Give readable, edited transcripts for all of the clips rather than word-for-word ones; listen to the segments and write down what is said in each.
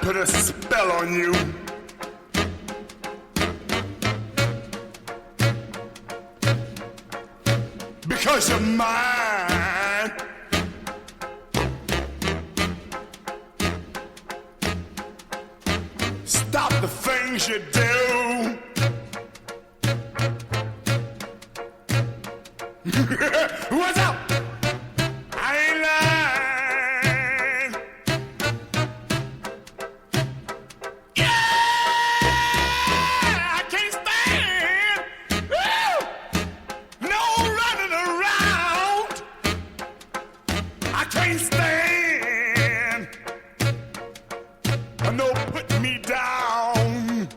put a spell on you. Because you're mine. Stop the things you do. What's up? I ain't lying. Yeah, I can't stand. Woo! No running around. I can't stand. No putting me down.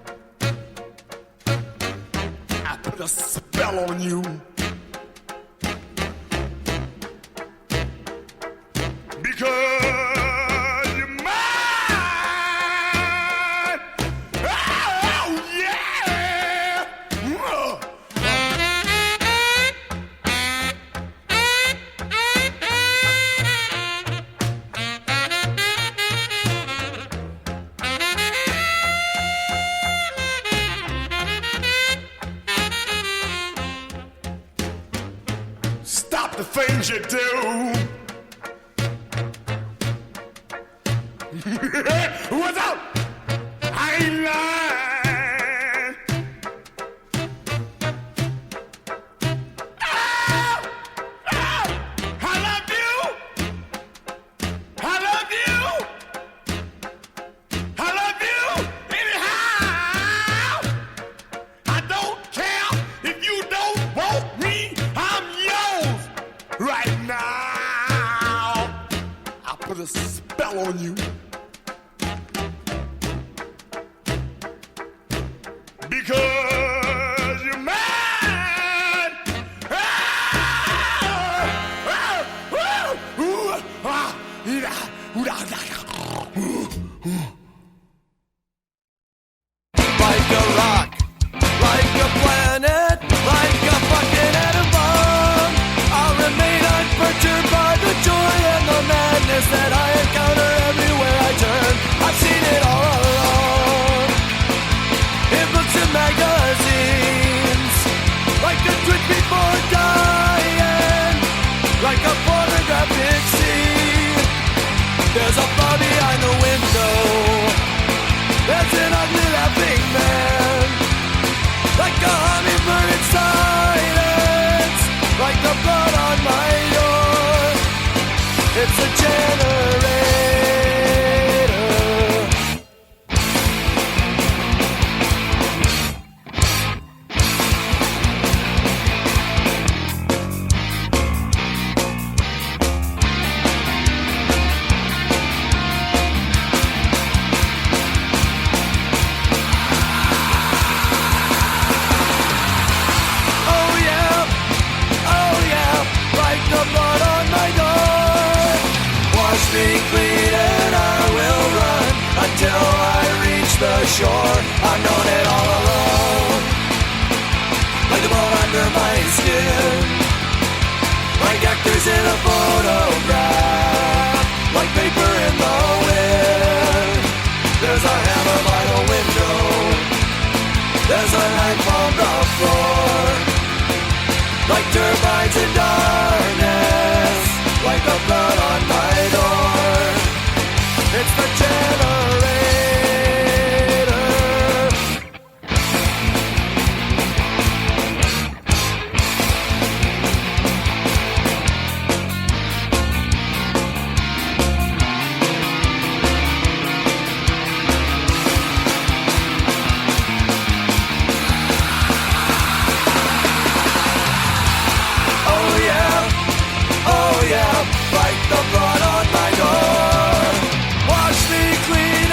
I put a spell on you. Because you're mine. Oh, yeah. Stop the things you do. What's up? I ain't lying. Oh, oh, I love you. I love you. I love you anyhow. I don't care if you don't want me. I'm yours right now. I put a spell on you. Because you're mine. Like a rock, like a planet, like a fucking atom bomb. I'll remain unperturbed by the joy and the madness that I encounter everywhere I turn. I've seen it all along. In books and magazines, like a twitch before dying, like a pornographic scene. There's a bar behind the window, there's an ugly laughing man, like a hummingbird in silence, like the blood on my door. It's a generator. Clean and I will run until I reach the shore. I've known it all along, like the bone under my skin, like actors in a photograph, like paper in the wind. There's a hammer by the window, there's a knife on the floor, like turbines in darkness, like the blood on my door. It's the generator. Oh yeah, like the blood on my door. Wash me clean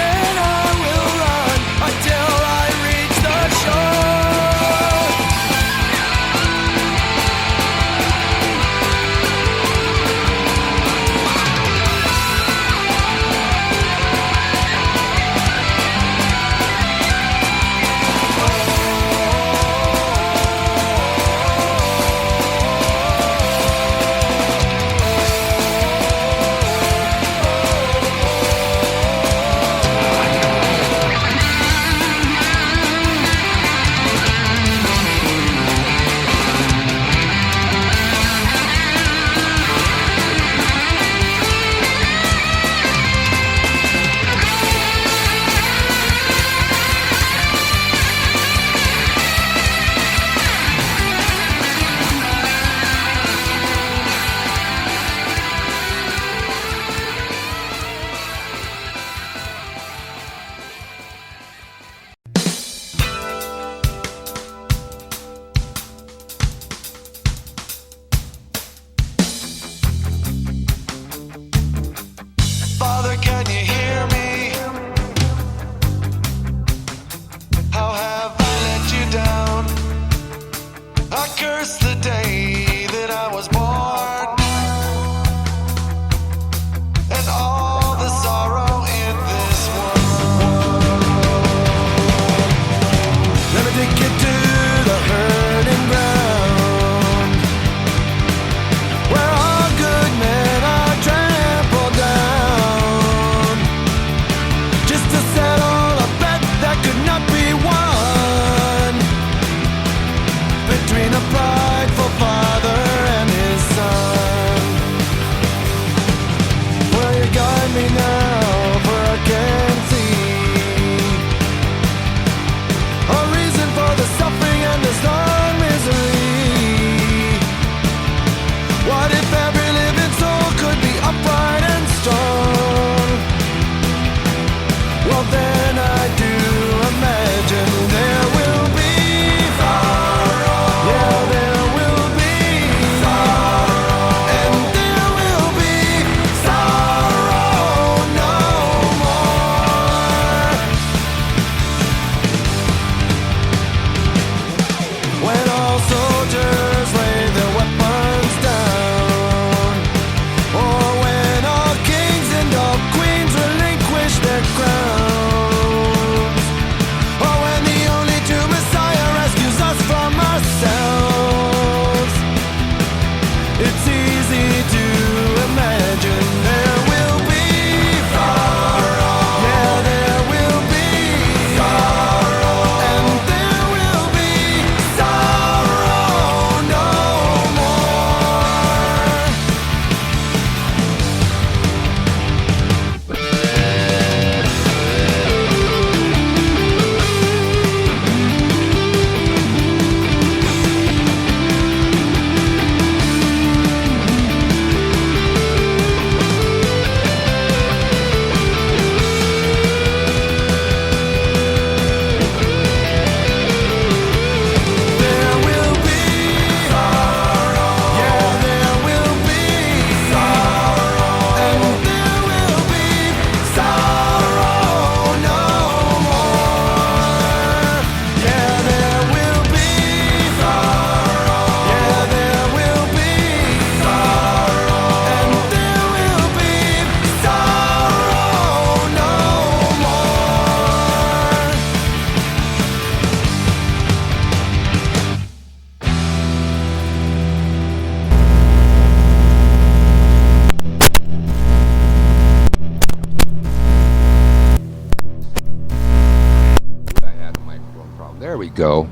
go.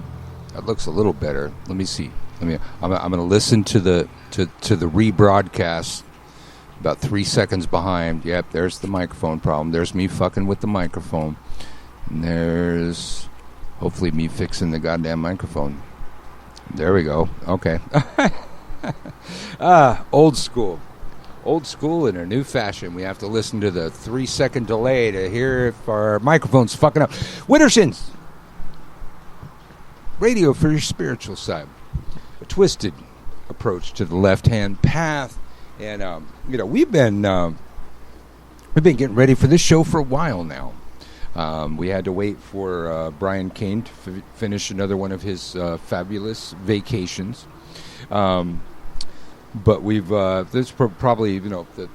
That looks a little better. Let me see. I'm going to listen to the rebroadcast. About 3 seconds behind. Yep, there's the microphone problem. There's me fucking with the microphone. And there's hopefully me fixing the goddamn microphone. There we go. Okay. Old school. Old school in a new fashion. We have to listen to the 3 second delay to hear if our microphone's fucking up. Wintersons! Radio for your spiritual side. A twisted approach to the left-hand path. And, we've been getting ready for this show for a while now. We had to wait for Brian Cain to finish another one of his fabulous vacations. But we've this is probably the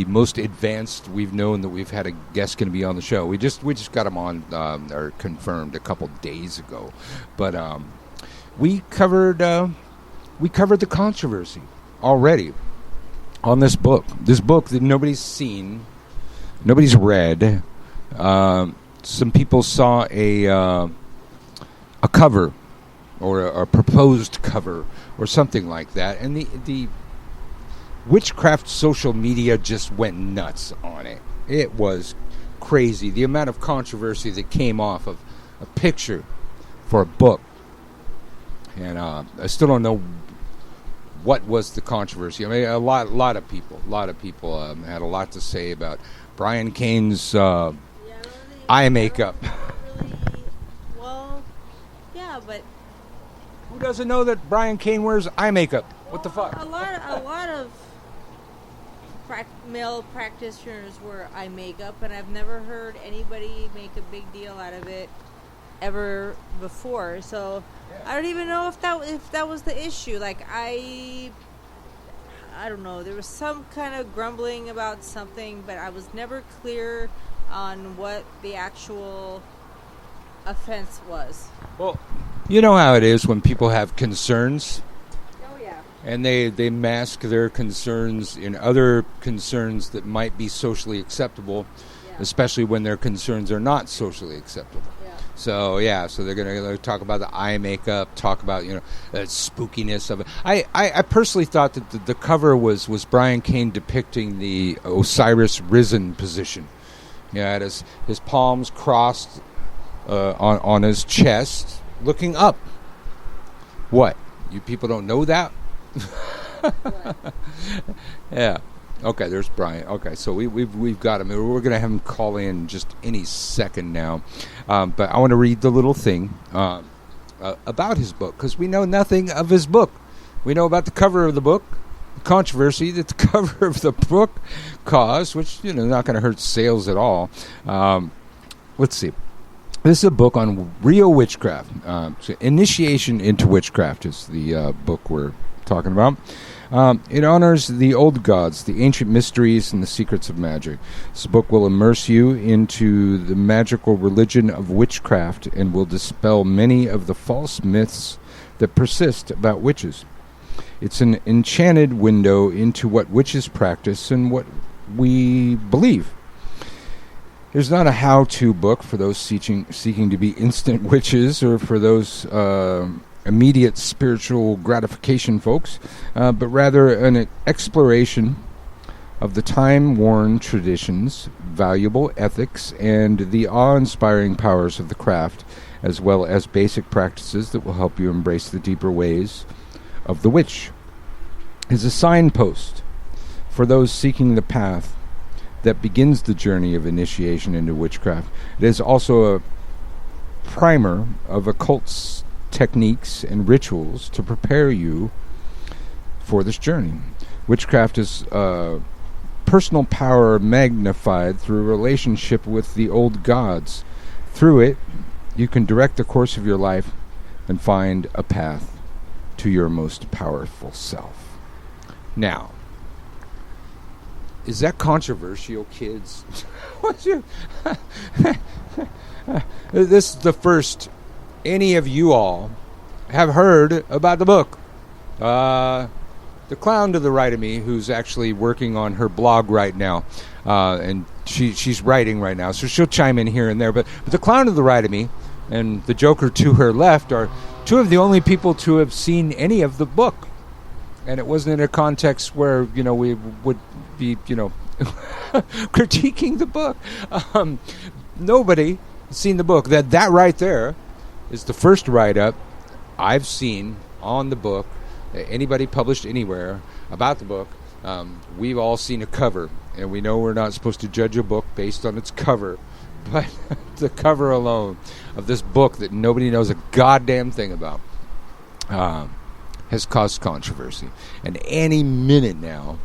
most advanced we've known that we've had a guest going to be on the show. We just got him on or confirmed a couple days ago. But we covered the controversy already on this book that nobody's seen, nobody's read. Some people saw a cover or a proposed cover or something like that, and the witchcraft social media just went nuts on it. It was crazy, the amount of controversy that came off of a picture for a book. And I still don't know what was the controversy. I mean, a lot of people had a lot to say about Brian Cain's eye makeup. Well, yeah, but who doesn't know that Brian Cain wears eye makeup? What the fuck? A lot of male practitioners wear eye makeup, and I've never heard anybody make a big deal out of it ever before. So I don't even know if that was the issue. Like I don't know. There was some kind of grumbling about something, but I was never clear on what the actual offense was. Well, you know how it is when people have concerns. Oh yeah. And they mask their concerns in other concerns that might be socially acceptable, especially when their concerns are not socially acceptable. So they're going to talk about the eye makeup, talk about the spookiness of it. I personally thought that the cover was Brian Cain depicting the Osiris risen position. Had his palms crossed on his chest, looking up. What? You people don't know that? Yeah. Okay, there's Brian. Okay, so we've got him. We're going to have him call in just any second now. But I want to read the little thing about his book, because we know nothing of his book. We know about the cover of the book, the controversy that the cover of the book caused, which, not going to hurt sales at all. Let's see. This is a book on real witchcraft. So Initiation into Witchcraft is the book we're talking about. It honors the old gods, the ancient mysteries, and the secrets of magic. This book will immerse you into the magical religion of witchcraft and will dispel many of the false myths that persist about witches. It's an enchanted window into what witches practice and what we believe. There's not a how-to book for those seeking to be instant witches or for those immediate spiritual gratification folks, but rather an exploration of the time-worn traditions, valuable ethics, and the awe-inspiring powers of the craft, as well as basic practices that will help you embrace the deeper ways of the witch. Is a signpost for those seeking the path that begins the journey of initiation into witchcraft. It is also a primer of occult techniques and rituals to prepare you for this journey. Witchcraft is personal power magnified through a relationship with the old gods. Through it, you can direct the course of your life and find a path to your most powerful self. Now, is that controversial, kids? This is the first any of you all have heard about the book. The clown to the right of me, who's actually working on her blog right now, and she's writing right now, so she'll chime in here and there. But the clown to the right of me, and the Joker to her left are two of the only people to have seen any of the book. And it wasn't in a context where, we would be, critiquing the book. Nobody has seen the book. That right there is the first write-up I've seen on the book, anybody published anywhere about the book. We've all seen a cover, and we know we're not supposed to judge a book based on its cover. But the cover alone of this book that nobody knows a goddamn thing about has caused controversy. And any minute now,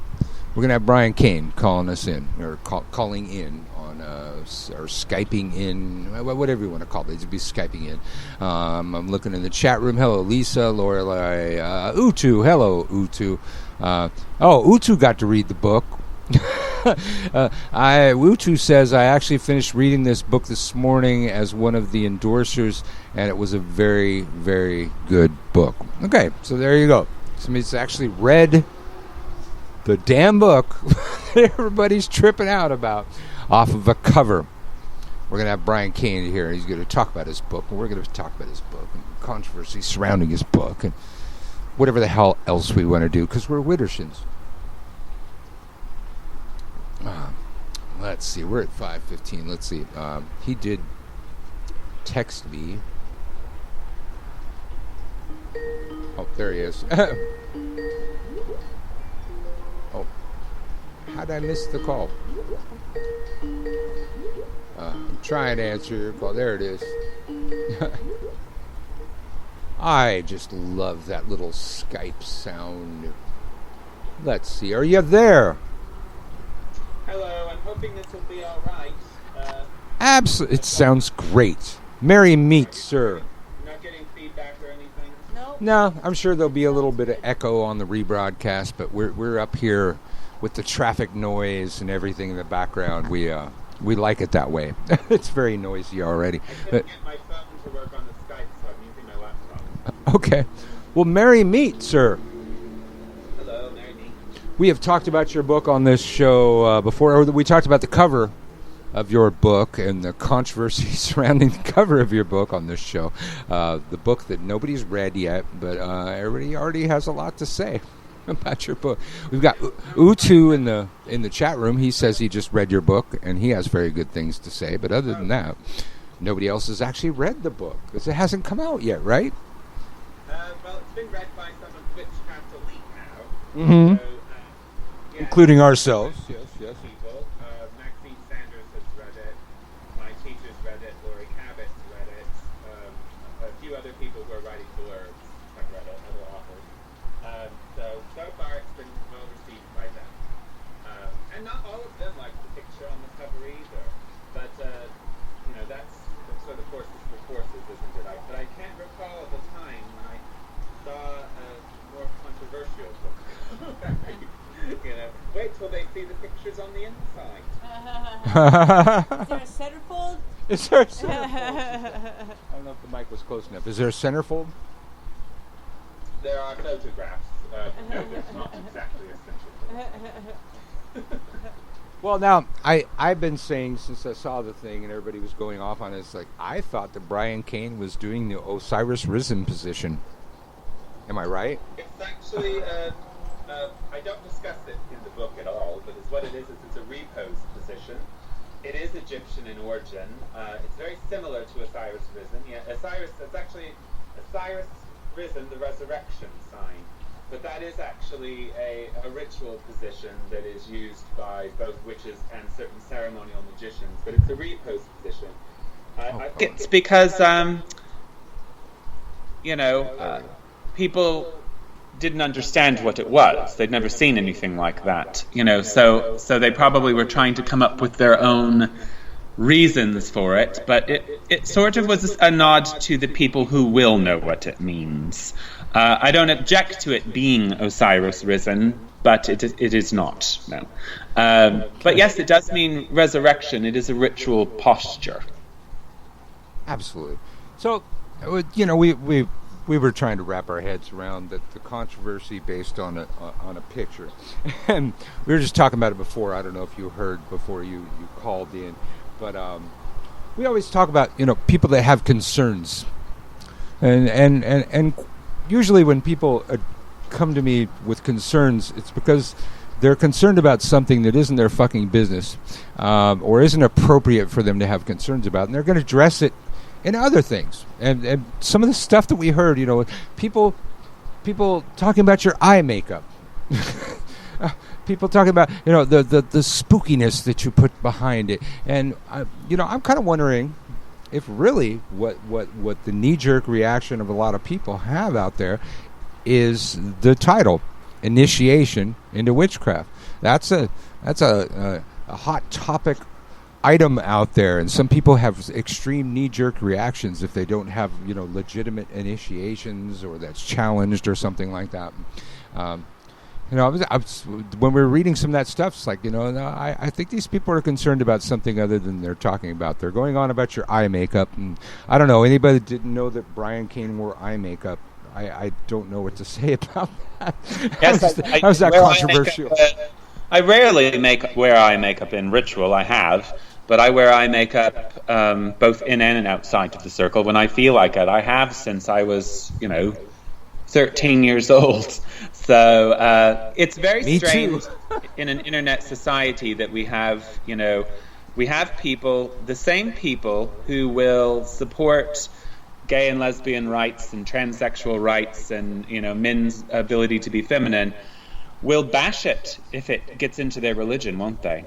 we're going to have Brian Cain calling us in, or calling in on, or Skyping in, whatever you want to call it. He'd be Skyping in. I'm looking in the chat room. Hello, Lisa, Lorelei, Utu. Hello, Utu. Utu got to read the book. Utu says, I actually finished reading this book this morning as one of the endorsers, and it was a very, very good book. Okay, so there you go. Somebody's actually read the damn book that everybody's tripping out about off of a cover. We're going to have Brian Cain here. He's going to talk about his book, and we're going to talk about his book and controversy surrounding his book and whatever the hell else we want to do, because we're Widdershins. Let's see, we're at 5:15. Let's see. He did text me. Oh, there he is. Oh, how'd I miss the call? I'm trying to answer your call. There it is. I just love that little Skype sound. Let's see. Are you there? Hello, I'm hoping this will be all right. Absolutely. It sounds great. Merry meet, sir. You're not getting feedback or anything? Nope. No, I'm sure there'll be a little bit of echo on the rebroadcast, but we're up here with the traffic noise and everything in the background. We like it that way. It's very noisy already. I couldn't get my phone to work on the Skype, so I'm using my laptop. Okay. Well, merry meet, sir. Hello, Mary B. We have talked about your book on this show before. Or we talked about the cover of your book and the controversy surrounding the cover of your book on this show. The book that nobody's read yet, but everybody already has a lot to say about your book. We've got Utu in the chat room. He says he just read your book, and he has very good things to say. But other than that, nobody else has actually read the book, because it hasn't come out yet, right? Well, it's been read by some of Witchcraft Elite now. Mm-hmm. So, yeah, Including ourselves. Yes. people. Maxine Sanders has read it. My teachers read it. Lori Cabot's read it. A few other people who are writing blurbs have read it, other authors. So far it's been well received by them. And not all of them like the picture on the cover either. But, that's sort of horses for courses, isn't it? But I can't recall the time when I saw a more controversial book. Wait till they see the pictures on the inside. Is there a centerfold? Is there a centerfold? I don't know if the mic was close enough. Is there a centerfold? There are photographs. No, there's not exactly a centerfold. Well, now, I've been saying since I saw the thing and everybody was going off on it, it's like, I thought that Brian Cain was doing the Osiris Risen position. Am I right? It's actually, I don't discuss it in the book at all, but what it is it's a repose position. It is Egyptian in origin. It's very similar to Osiris Risen. Yeah, it's actually Osiris Risen, the resurrection sign. But that is actually a ritual position that is used by both witches and certain ceremonial magicians. But it's a repose position. I think it's because, people didn't understand what it was. They'd never seen anything like that. So they probably were trying to come up with their own reasons for it. But it sort of was a nod to the people who will know what it means. I don't object to it being Osiris Risen, but it is not. No. But yes, it does mean resurrection. It is a ritual posture. Absolutely. So, we were trying to wrap our heads around the controversy based on a picture, and we were just talking about it before. I don't know if you heard before you called in, but we always talk about, people that have concerns. And usually when people come to me with concerns, it's because they're concerned about something that isn't their fucking business, or isn't appropriate for them to have concerns about, and they're going to address it in other things. And some of the stuff that we heard, people talking about your eye makeup, people talking about the spookiness that you put behind it, and I'm kind of wondering if really what the knee-jerk reaction of a lot of people have out there is the title, Initiation into Witchcraft. That's a hot topic item out there, and some people have extreme knee-jerk reactions if they don't have legitimate initiations, or that's challenged or something like that. I was, when we were reading some of that stuff, it's like, I think these people are concerned about something other than they're talking about. They're going on about your eye makeup, and I don't know, anybody that didn't know that Brian Cain wore eye makeup, I don't know what to say about that. Yes, How's that controversial? I rarely wear eye makeup in ritual. I have, but I wear eye makeup both in and outside of the circle when I feel like it. I have since I was, 13 years old. So it's very strange in an internet society that we have, we have people, the same people who will support gay and lesbian rights and transsexual rights and, men's ability to be feminine, will bash it if it gets into their religion, won't they?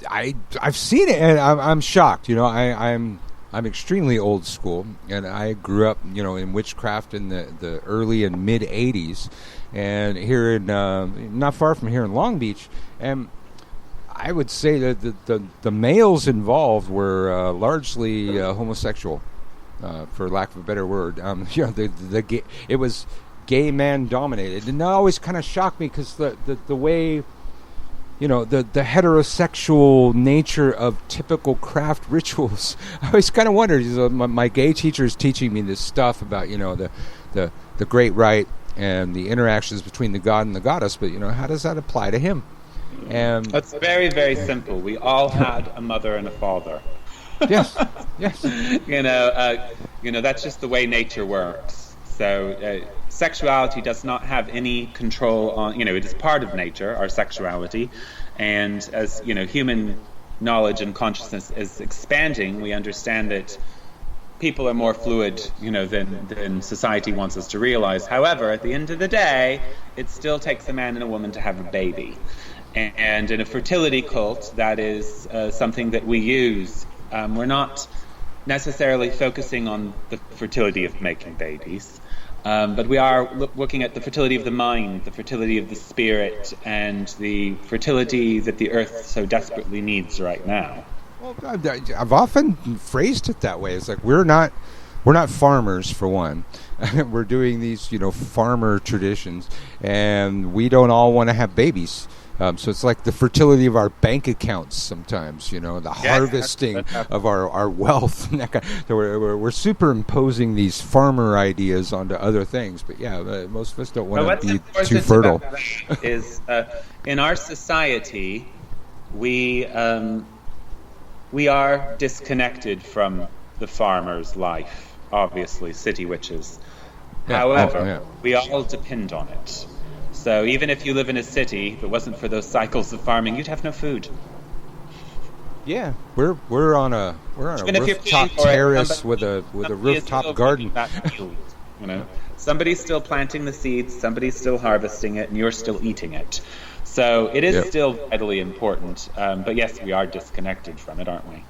I've seen it, and I'm shocked. I'm extremely old school, and I grew up, in witchcraft in the early and mid '80s, and here in not far from here in Long Beach, and I would say that the males involved were largely homosexual, for lack of a better word. It was gay man dominated, and that always kind of shocked me because the way. The heterosexual nature of typical craft rituals. I always kind of wondered. My gay teacher is teaching me this stuff about the great rite and the interactions between the god and the goddess. But how does that apply to him? And that's very, very simple. We all had a mother and a father. Yes. That's just the way nature works. So sexuality does not have any control on, it is part of nature, our sexuality. And as, human knowledge and consciousness is expanding, we understand that people are more fluid, than society wants us to realize. However, at the end of the day, it still takes a man and a woman to have a baby. And in a fertility cult, that is something that we use. We're not necessarily focusing on the fertility of making babies. But we are looking at the fertility of the mind, the fertility of the spirit, and the fertility that the earth so desperately needs right now. Well, I've often phrased it that way. It's like we're not farmers, for one. We're doing these, farmer traditions, and we don't all want to have babies. So it's like the fertility of our bank accounts sometimes, the harvesting of our wealth. So we're superimposing these farmer ideas onto other things. But most of us don't want to be too fertile. Is in our society, we are disconnected from the farmer's life. Obviously, city witches. However, we all depend on it. So even if you live in a city, if it wasn't for those cycles of farming, you'd have no food. Yeah, we're on a rooftop terrace with a rooftop garden. Somebody's still planting the seeds, somebody's still harvesting it, and you're still eating it. So it is still vitally important. But yes, we are disconnected from it, aren't we?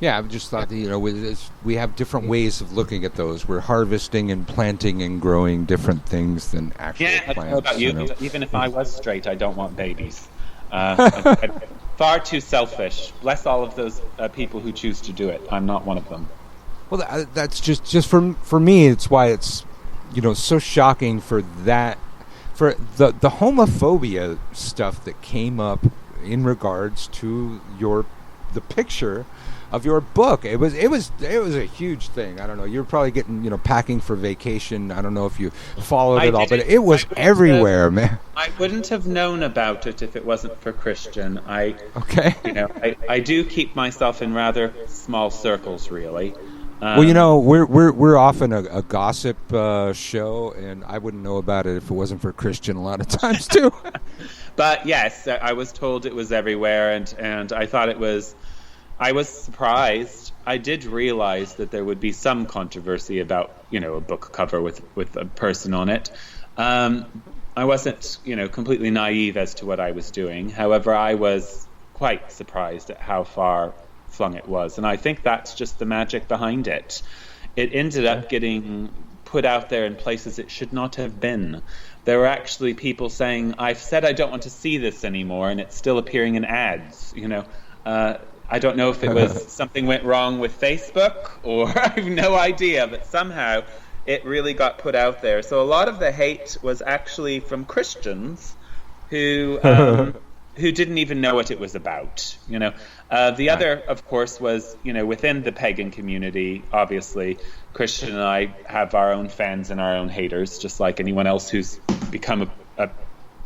Yeah, I just thought that, we have different ways of looking at those. We're harvesting and planting and growing different things than actual plants. I don't know about you. Even if I was straight, I don't want babies. Far too selfish. Bless all of those people who choose to do it. I'm not one of them. Well, that's just for me. It's why it's so shocking for the homophobia stuff that came up in regards to the picture of your book. It was a huge thing. I don't know. You're probably getting packing for vacation. I don't know if you followed it all, but it was everywhere, man. I wouldn't have known about it if it wasn't for Christian. Okay. I do keep myself in rather small circles, really. Well, we're often a gossip show, and I wouldn't know about it if it wasn't for Christian a lot of times too. But yes, I was told it was everywhere, and I thought it was. I was surprised. I did realize that there would be some controversy about a book cover with a person on it. I wasn't completely naive as to what I was doing. However, I was quite surprised at how far flung it was, and I think that's just the magic behind it. It ended up getting put out there in places it should not have been. There were actually people saying, I've said I don't want to see this anymore, and it's still appearing in ads. I don't know if it was something went wrong with Facebook, or I have no idea, but somehow it really got put out there. So a lot of the hate was actually from Christians who didn't even know what it was about. The other, of course, was within the pagan community. Obviously, Christian and I have our own fans and our own haters, just like anyone else who's become a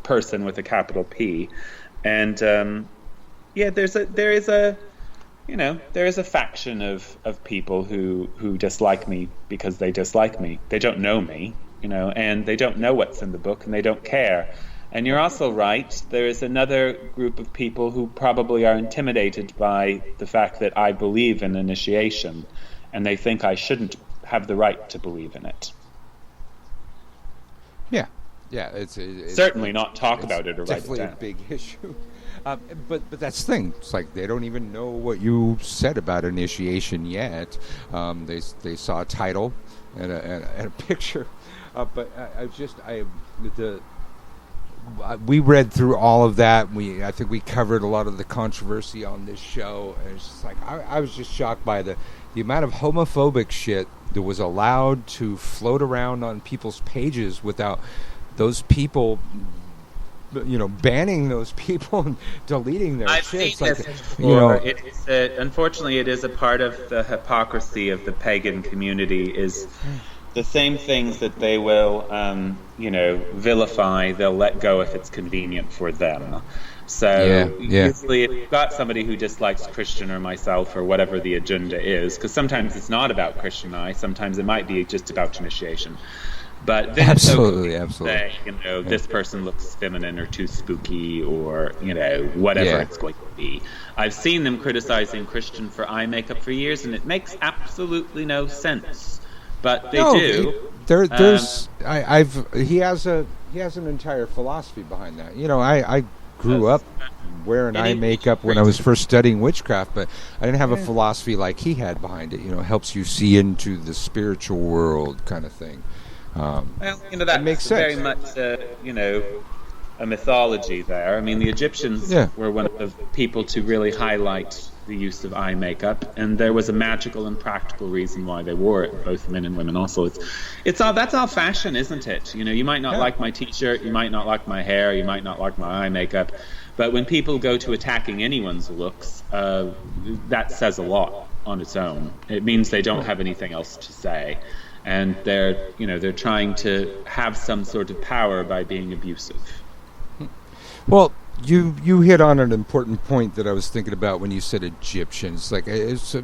person with a capital P. And there is a faction of people who dislike me because they dislike me. They don't know me, and they don't know what's in the book, and they don't care. And you're also right, there is another group of people who probably are intimidated by the fact that I believe in initiation, and they think I shouldn't have the right to believe in it. Yeah, it's certainly not talk about it or write it down. Definitely a big issue. But that's the thing. It's like they don't even know what you said about initiation yet. They saw a title and a picture, but we read through all of that. I think we covered a lot of the controversy on this show, and it's just like I was just shocked by the amount of homophobic shit that was allowed to float around on people's pages without those people banning those people and deleting their shit. Seen this before. Unfortunately, it is a part of the hypocrisy of the pagan community. Is the same things that they will, vilify, they'll let go if it's convenient for them. So usually if you've got somebody who dislikes Christian or myself or whatever the agenda is, because sometimes it's not about Christian and I, sometimes it might be just about initiation. But then absolutely. Say, this person looks feminine or too spooky or, whatever it's going to be. I've seen them criticizing Christian for eye makeup for years, and it makes absolutely no sense. But they do. He has an entire philosophy behind that. I grew up wearing eye makeup when I was first studying witchcraft, but I didn't have a philosophy like he had behind it. Helps you see into the spiritual world kind of thing. That makes sense. Very much, a mythology there. I mean, the Egyptians were one of the people to really highlight the use of eye makeup, and there was a magical and practical reason why they wore it, both men and women. Also, that's all fashion, isn't it? You might not like my T-shirt, you might not like my hair, you might not like my eye makeup, but when people go to attacking anyone's looks, that says a lot on its own. It means they don't have anything else to say. And they're trying to have some sort of power by being abusive. Well, you hit on an important point that I was thinking about when you said Egyptians. Like it's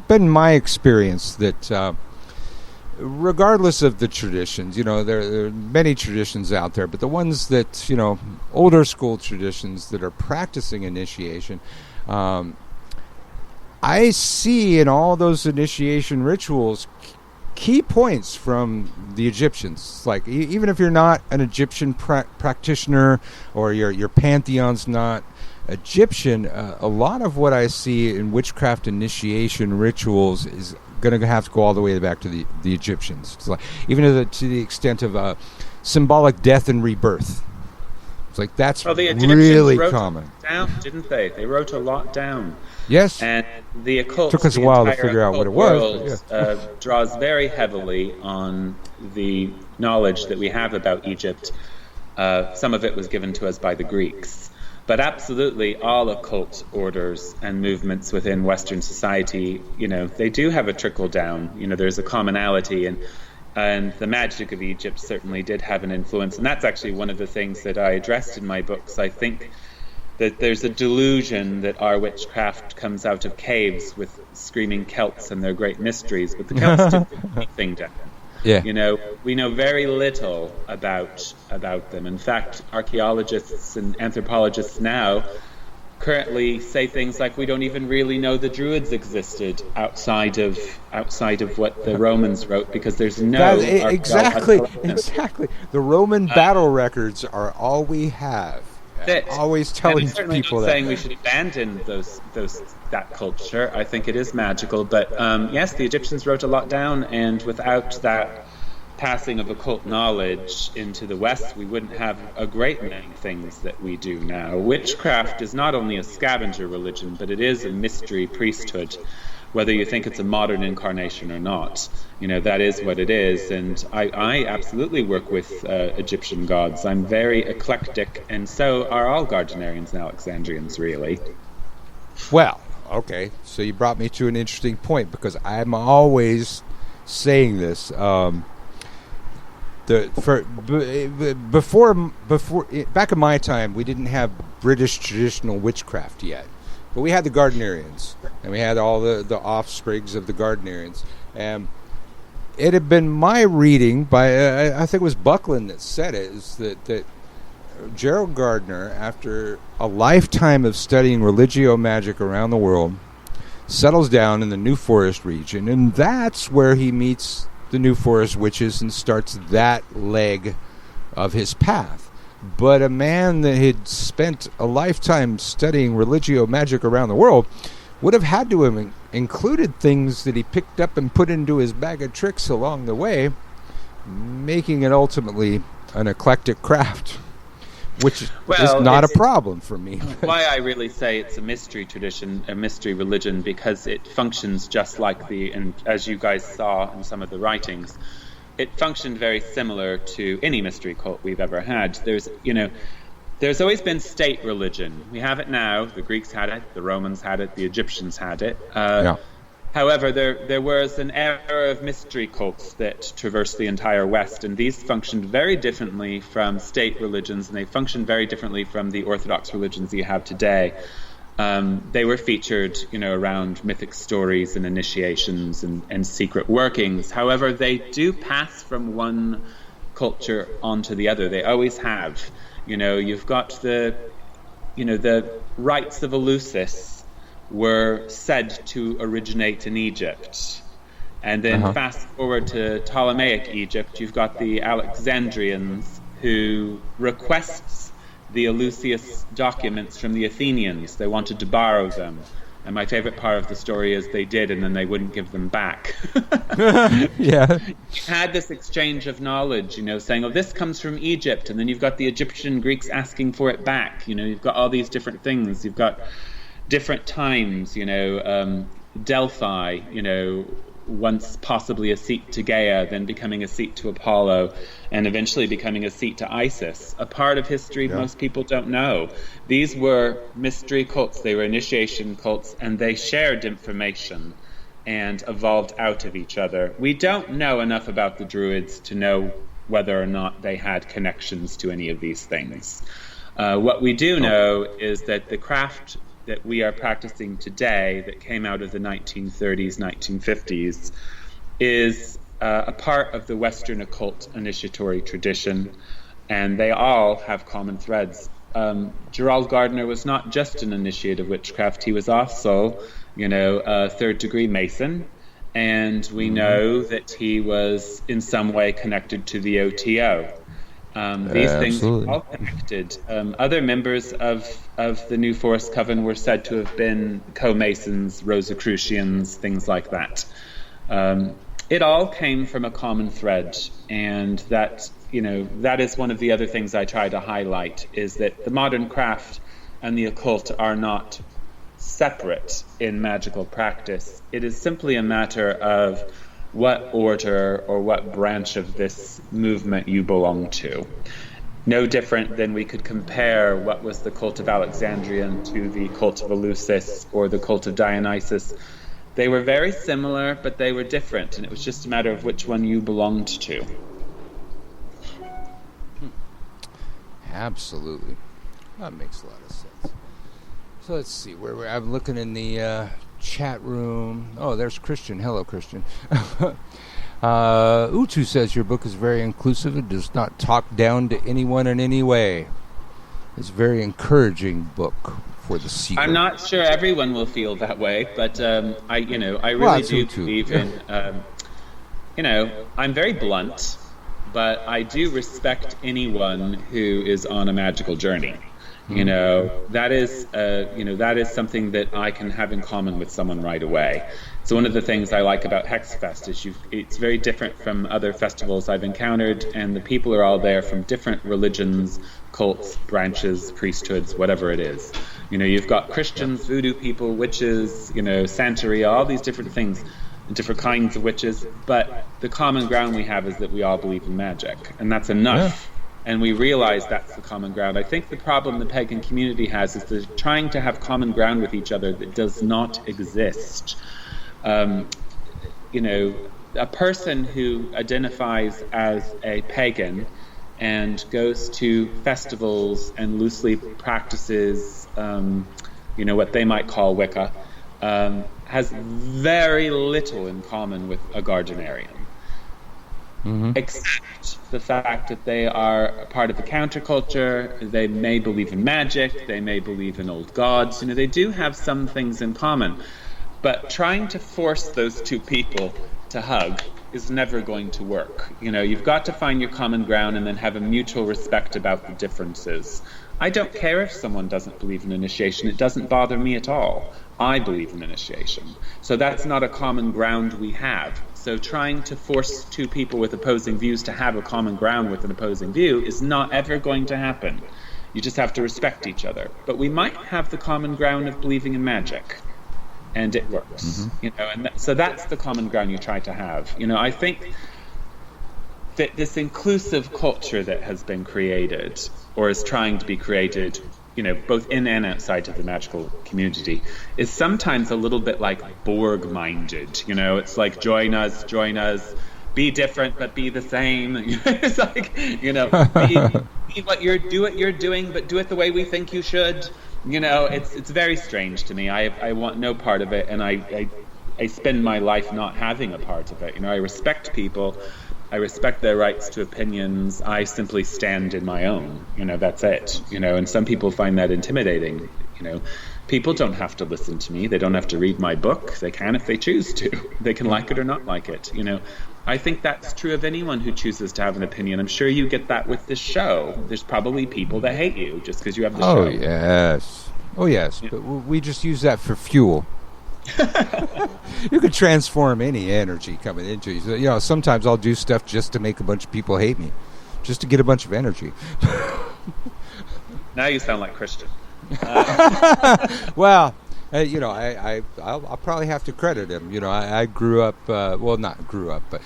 been my experience that regardless of the traditions, there are many traditions out there, but the ones that older school traditions that are practicing initiation. I see in all those initiation rituals key points from the Egyptians. Like even if you're not an Egyptian practitioner or your pantheon's not Egyptian, a lot of what I see in witchcraft initiation rituals is going to have to go all the way back to the Egyptians. It's like, even to the extent of symbolic death and rebirth. It's like that's really common. Down, didn't they? They wrote a lot down. Yes. And the occult took us a while to figure out what it was. Draws very heavily on the knowledge that we have about Egypt. Some of it was given to us by the Greeks. But absolutely all occult orders and movements within Western society, they do have a trickle down. There's a commonality, and the magic of Egypt certainly did have an influence. And that's actually one of the things that I addressed in my books. I think that there's a delusion that our witchcraft comes out of caves with screaming Celts and their great mysteries, but the Celts didn't do anything to them. Yeah. We know very little about them. In fact, archaeologists and anthropologists now currently say things like, we don't even really know the Druids existed outside of what the Romans wrote, because there's no exactly. The Roman battle records are all we have. Always telling people that. Saying we should abandon that culture. I think it is magical, but yes, the Egyptians wrote a lot down, and without that passing of occult knowledge into the West, we wouldn't have a great many things that we do now. Witchcraft is not only a scavenger religion, but it is a mystery priesthood, whether you think it's a modern incarnation or not. That is what it is. And I absolutely work with Egyptian gods. I'm very eclectic, and so are all Gardnerians and Alexandrians, really. Well, okay. So you brought me to an interesting point, because I'm always saying this. Before back in my time, we didn't have British traditional witchcraft yet, but we had the Gardnerians, and we had all the offsprings of the Gardnerians. And it had been my reading by I think it was Buckland that said it, is that Gerald Gardner, after a lifetime of studying religio magic around the world, settles down in the New Forest region, and that's where he meets the New Forest witches and starts that leg of his path. But a man that had spent a lifetime studying religio magic around the world would have had to have included things that he picked up and put into his bag of tricks along the way, making it ultimately an eclectic craft, which is not a problem for me. Why I really say it's a mystery tradition, a mystery religion, because it functions just like and as you guys saw in some of the writings, it functioned very similar to any mystery cult we've ever had. There's always been state religion. We have it now. The Greeks had it, the Romans had it, the Egyptians had it. However, there was an era of mystery cults that traversed the entire West, and these functioned very differently from state religions, and they functioned very differently from the Orthodox religions you have today. They were featured, around mythic stories and initiations and secret workings. However, they do pass from one culture onto the other. They always have. You've got the rites of Eleusis were said to originate in Egypt. And then fast forward to Ptolemaic Egypt, you've got the Alexandrians who requests the Eleusis documents from the Athenians. They wanted to borrow them. And my favorite part of the story is they did, and then they wouldn't give them back. Yeah. You had this exchange of knowledge, saying, oh, this comes from Egypt. And then you've got the Egyptian Greeks asking for it back. You've got all these different things. You've got different times, Delphi, once possibly a seat to Gaia, then becoming a seat to Apollo, and eventually becoming a seat to Isis. A part of history most people don't know. These were mystery cults. They were initiation cults, and they shared information and evolved out of each other. We don't know enough about the Druids to know whether or not they had connections to any of these things. What we do know is that the craft that we are practicing today, that came out of the 1930s, 1950s, is a part of the Western occult initiatory tradition, and they all have common threads. Gerald Gardner was not just an initiate of witchcraft, he was also, a third-degree Mason, and we know that he was in some way connected to the OTO. These things are all connected. Other members of the New Forest Coven were said to have been co-Masons, Rosicrucians, things like that. It all came from a common thread, and that is one of the other things I try to highlight, is that the modern craft and the occult are not separate in magical practice. It is simply a matter of what order or what branch of this movement you belong to. no different than we could compare what was the cult of Alexandrian to the cult of Eleusis or the cult of Dionysus. They were very similar, but they were different, and it was just a matter of which one you belonged to. Absolutely. That makes a lot of sense. So let's see. I'm looking in the chat room. Oh, there's Christian. Hello, Christian. Utu says your book is very inclusive. It does not talk down to anyone in any way. It's a very encouraging book for the seeker. I'm not sure everyone will feel that way, but I really do believe in. I'm very blunt, but I do respect anyone who is on a magical journey. That is something that I can have in common with someone right away. So one of the things I like about Hexfest is it's very different from other festivals I've encountered, and the people are all there from different religions, cults, branches, priesthoods, whatever it is. You've got Christians, voodoo people, witches, Santeria, all these different things, different kinds of witches, but the common ground we have is that we all believe in magic, and that's enough. Yeah. And we realize that's the common ground. I think the problem the pagan community has is they're trying to have common ground with each other that does not exist. A person who identifies as a pagan and goes to festivals and loosely practices, what they might call Wicca, has very little in common with a Gardnerian. Except the fact that they are a part of a counterculture. They may believe in magic, they may believe in old gods. They do have some things in common. But trying to force those two people to hug is never going to work. You've got to find your common ground and then have a mutual respect about the differences. I don't care if someone doesn't believe in initiation. It doesn't bother me at all. I believe in initiation. So that's not a common ground we have. So trying to force two people with opposing views to have a common ground with an opposing view is not ever going to happen. You just have to respect each other. But we might have the common ground of believing in magic. And it works, and so that's the common ground you try to have. I think that this inclusive culture that has been created, or is trying to be created, both in and outside of the magical community, is sometimes a little bit like Borg-minded. It's like join us, be different but be the same. It's like, do what you're doing, but do it the way we think you should. It's very strange to me. I want no part of it, and I spend my life not having a part of it. I respect people. I respect their rights to opinions. I simply stand in my own. That's it. And some people find that intimidating. People don't have to listen to me. They don't have to read my book. They can if they choose to. They can like it or not like it. I think that's true of anyone who chooses to have an opinion. I'm sure you get that with this show. There's probably people that hate you just because you have the show. Oh, yes. Yeah. But we just use that for fuel. You could transform any energy coming into you. Sometimes I'll do stuff just to make a bunch of people hate me, just to get a bunch of energy. Now you sound like Christian. Well, I'll probably have to credit him. I grew up, not grew up, but,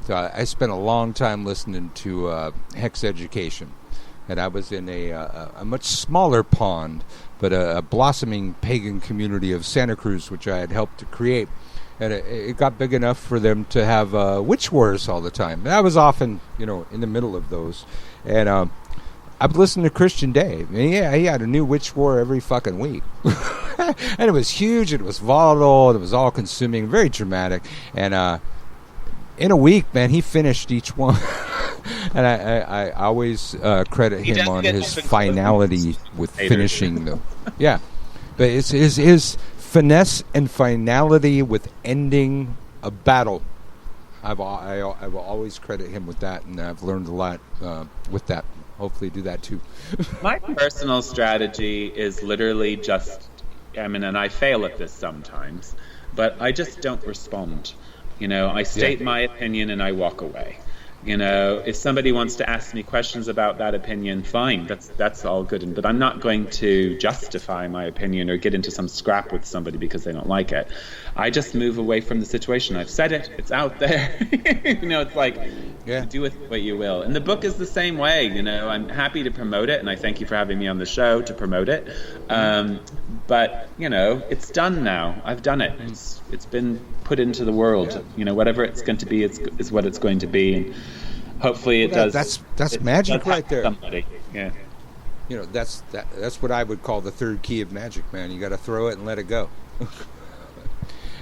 so I spent a long time listening to Hex Education. And I was in a much smaller pond, but a blossoming pagan community of Santa Cruz, which I had helped to create. And it got big enough for them to have witch wars all the time. And I was often, in the middle of those. And I would listen to Christian Dave. And he had a new witch war every fucking week. And it was huge, it was volatile, it was all-consuming, very dramatic. And in a week, man, he finished each one. And I always credit him on his finality with finishing them. Yeah. But it's his finesse and finality with ending a battle. I will always credit him with that, and I've learned a lot with that. Hopefully do that too. My personal strategy is literally just, and I fail at this sometimes, but I just don't respond. I state my opinion and I walk away. You know, if somebody wants to ask me questions about that opinion, fine, that's all good. But I'm not going to justify my opinion or get into some scrap with somebody because they don't like it. I just move away from the situation. I've said it. It's out there. You know, it's like, do with what you will. And the book is the same way. You know, I'm happy to promote it, and I thank you for having me on the show to promote it. But, you know, it's done now. I've done it. It's been put into the world. You know, whatever it's going to be is what it's going to be. And hopefully it does. That's magic right there. Somebody. Yeah. You know, that's what I would call the third key of magic, man. You got to throw it and let it go.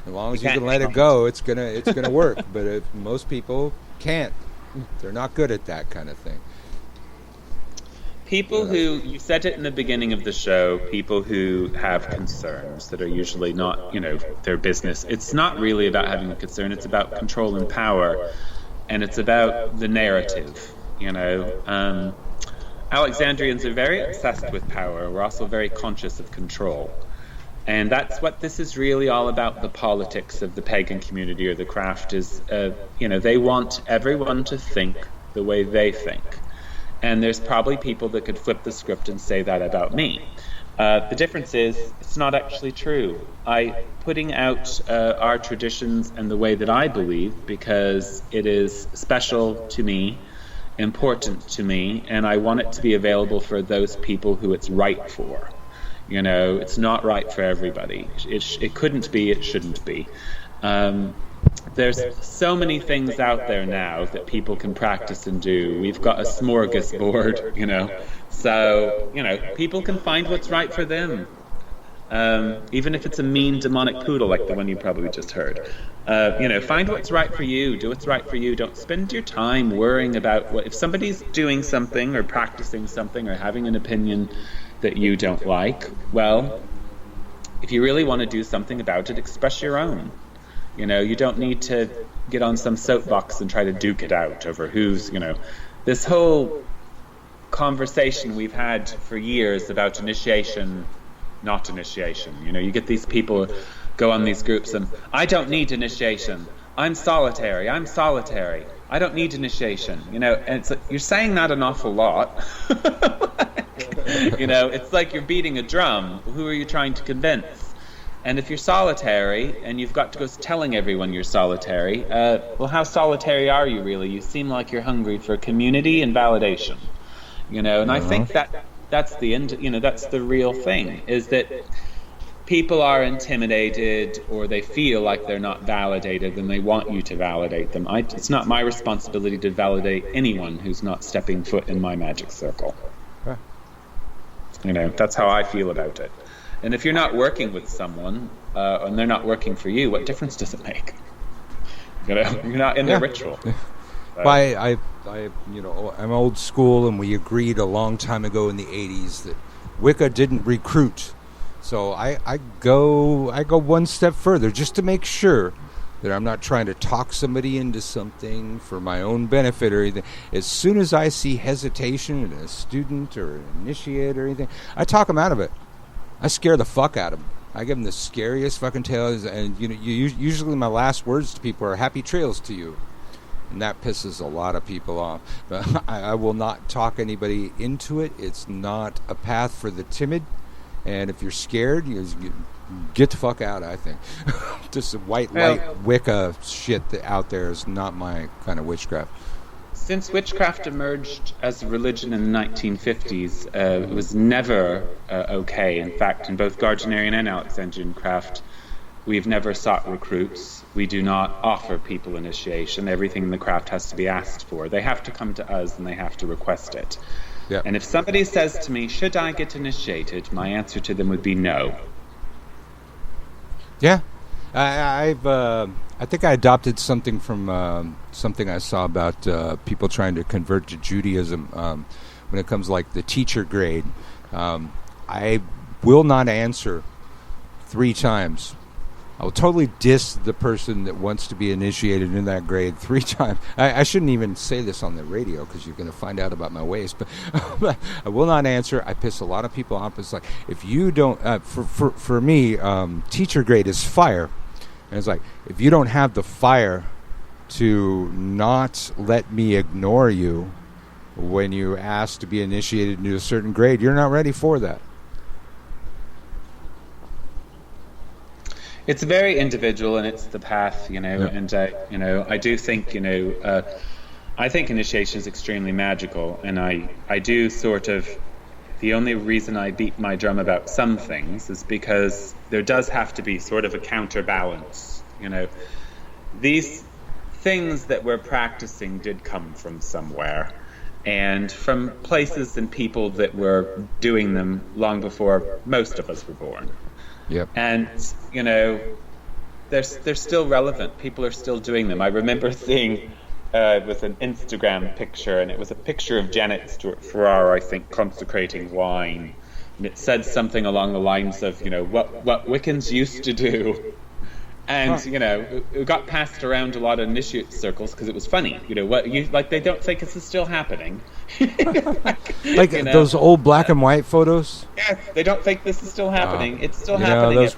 As long as you can let it go, it's gonna work. But if most people can't, they're not good at that kind of thing. People who, you said it in the beginning of the show, people who have concerns that are usually not, you know, their business. It's not really about having a concern. It's about control and power, and it's about the narrative, you know. Alexandrians are very obsessed with power. We're also very conscious of control. And that's what this is really all about, the politics of the pagan community or the craft is, you know, they want everyone to think the way they think. And there's probably people that could flip the script and say that about me. The difference is, it's not actually true. Putting out our traditions and the way that I believe, because it is special to me, important to me, and I want it to be available for those people who it's right for. You know, it's not right for everybody. It couldn't be, it shouldn't be. There's so many things out there now that people can practice and do. We've got a smorgasbord, you know. So, you know, people can find what's right for them. Even if it's a mean demonic poodle like the one you probably just heard. You know, find what's right for you. Do what's right for you. Don't spend your time worrying about if somebody's doing something or practicing something or having an opinion that you don't like. Well, if you really want to do something about it, express your own. You know, you don't need to get on some soapbox and try to duke it out over who's, you know, this whole conversation we've had for years about initiation, not initiation. You know, you get these people go on these groups and, I don't need initiation. I'm solitary. I don't need initiation. You know, and it's like, you're saying that an awful lot. You know, it's like you're beating a drum. Who are you trying to convince? And if you're solitary and you've got to go telling everyone you're solitary, well, how solitary are you really? You seem like you're hungry for community and validation, you know. And I think that's the end. You know, that's the real thing, is that people are intimidated or they feel like they're not validated and they want you to validate them. It's not my responsibility to validate anyone who's not stepping foot in my magic circle. Huh. You know, that's how I feel about it. And if you're not working with someone and they're not working for you, what difference does it make? You know, you're not in their ritual. I you know, I'm old school, and we agreed a long time ago in the 80s that Wicca didn't recruit. So I go one step further just to make sure that I'm not trying to talk somebody into something for my own benefit or anything. As soon as I see hesitation in a student or an initiate or anything, I talk them out of it. I scare the fuck out of them. I give them the scariest fucking tales, and you know, usually my last words to people are "happy trails to you," and that pisses a lot of people off. But I will not talk anybody into it. It's not a path for the timid, and if you're scared, you get the fuck out. I think just white light Wicca shit out there is not my kind of witchcraft. Since witchcraft emerged as a religion in the 1950s, it was never okay. In fact, in both Gardnerian and Alexandrian craft, we've never sought recruits. We do not offer people initiation. Everything in the craft has to be asked for. They have to come to us and they have to request it. Yep. And if somebody says to me, should I get initiated? My answer to them would be no. Yeah. I think I adopted something from something I saw about people trying to convert to Judaism when it comes like the teacher grade. I will not answer 3 times. I will totally diss the person that wants to be initiated in that grade 3 times. I shouldn't even say this on the radio because you're going to find out about my ways, but I will not answer. I piss a lot of people off. It's like, if you don't, for me, teacher grade is fire. And it's like, if you don't have the fire to not let me ignore you when you ask to be initiated into a certain grade. You're not ready for that. It's very individual, and it's the path, and I do think, I think initiation is extremely magical, and I do sort of, the only reason I beat my drum about some things is because there does have to be sort of a counterbalance, These things that we're practicing did come from somewhere, and from places and people that were doing them long before most of us were born. Yep. And, they're still relevant. People are still doing them. I remember seeing with an Instagram picture, and it was a picture of Janet Stewart Farrar, I think, consecrating wine. And it said something along the lines of, what Wiccans used to do. And, it got passed around a lot of initiate circles because it was funny. They don't think this is still happening. Those old black and white photos? Yeah, they don't think this is still happening. It's still happening.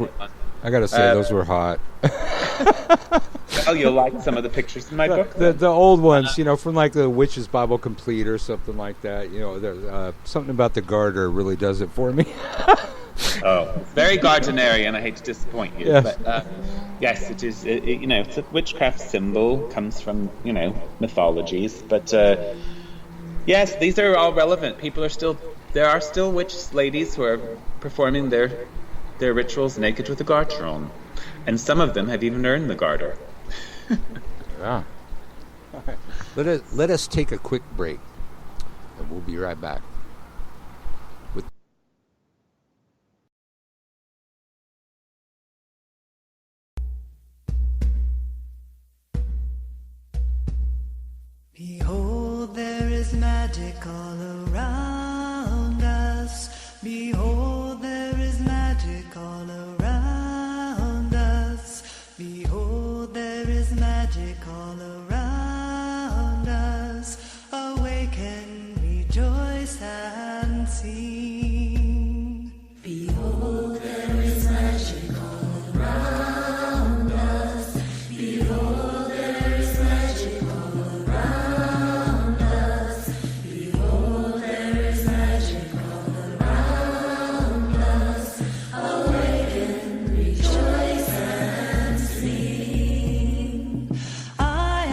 I got to say, those were hot. Well, you'll like some of the pictures in my book. The old ones, from like the Witch's Bible Complete or something like that. Something about the garter really does it for me. Oh, very Gardnerian. I hate to disappoint you, yes. But yes, it is. It's a witchcraft symbol. Comes from mythologies, but yes, these are all relevant. There are still witch ladies who are performing their rituals naked with a garter on, and some of them have even earned the garter. Yeah. All right. Let us take a quick break, and we'll be right back. Behold, there is magic all around us. Behold, there is magic all around us. Behold, there is magic all around us. Awaken, rejoice, and sing. Behold, there is magic all around us. Behold, there is magic all around us. Behold, there is magic all around us. Awaken, rejoice, and sing. I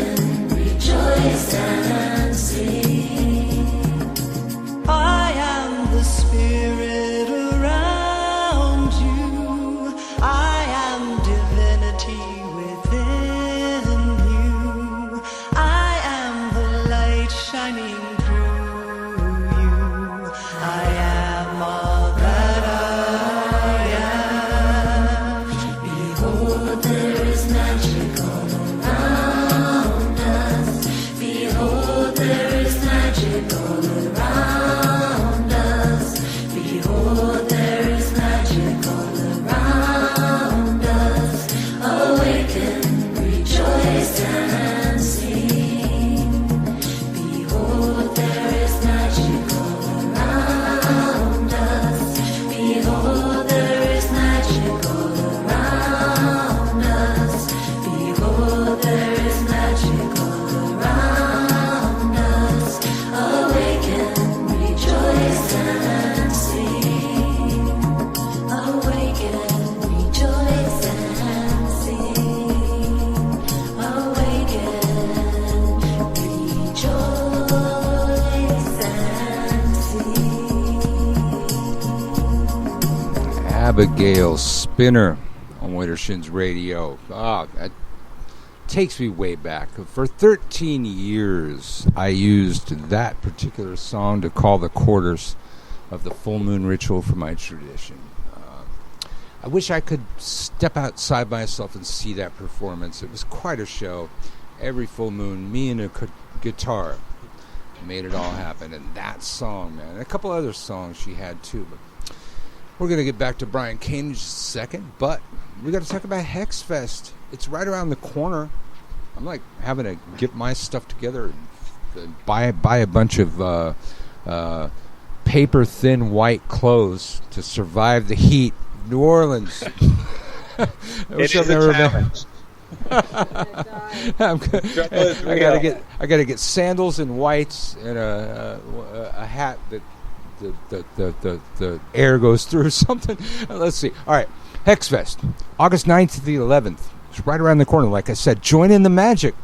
Awaken, rejoice and sing. I am the spirit around you. I am divinity within you. I am the light shining through you. I am all that I am. Behold, there is magic all around us. Behold, there is magic all around us. Behold, there is magic all around us. Awaken, rejoice and sing. Behold, there is magic all around us. Behold, there is magic all around us. Behold, there is magic all around us. Awaken, rejoice and sing. Awaken, rejoice and sing. Awaken, rejoice and sing. Abigail Spinner on Wittershins Radio. That takes me way back. For 13 years, I used that particular song to call the quarters of the full moon ritual for my tradition. I wish I could step outside myself and see that performance. It was quite a show. Every full moon, me and a guitar made it all happen. And that song, man, and a couple other songs she had too. But we're going to get back to Brian Cain in just a second, but we got to talk about Hexfest. It's right around the corner. I'm like having to get my stuff together and buy a bunch of paper thin white clothes to survive the heat. New Orleans. It is a challenge. I gotta get sandals and whites and a hat that the air goes through or something. Let's see. All right, Hexfest, August 9th to the 11th. It's right around the corner. Like I said, join in the magic.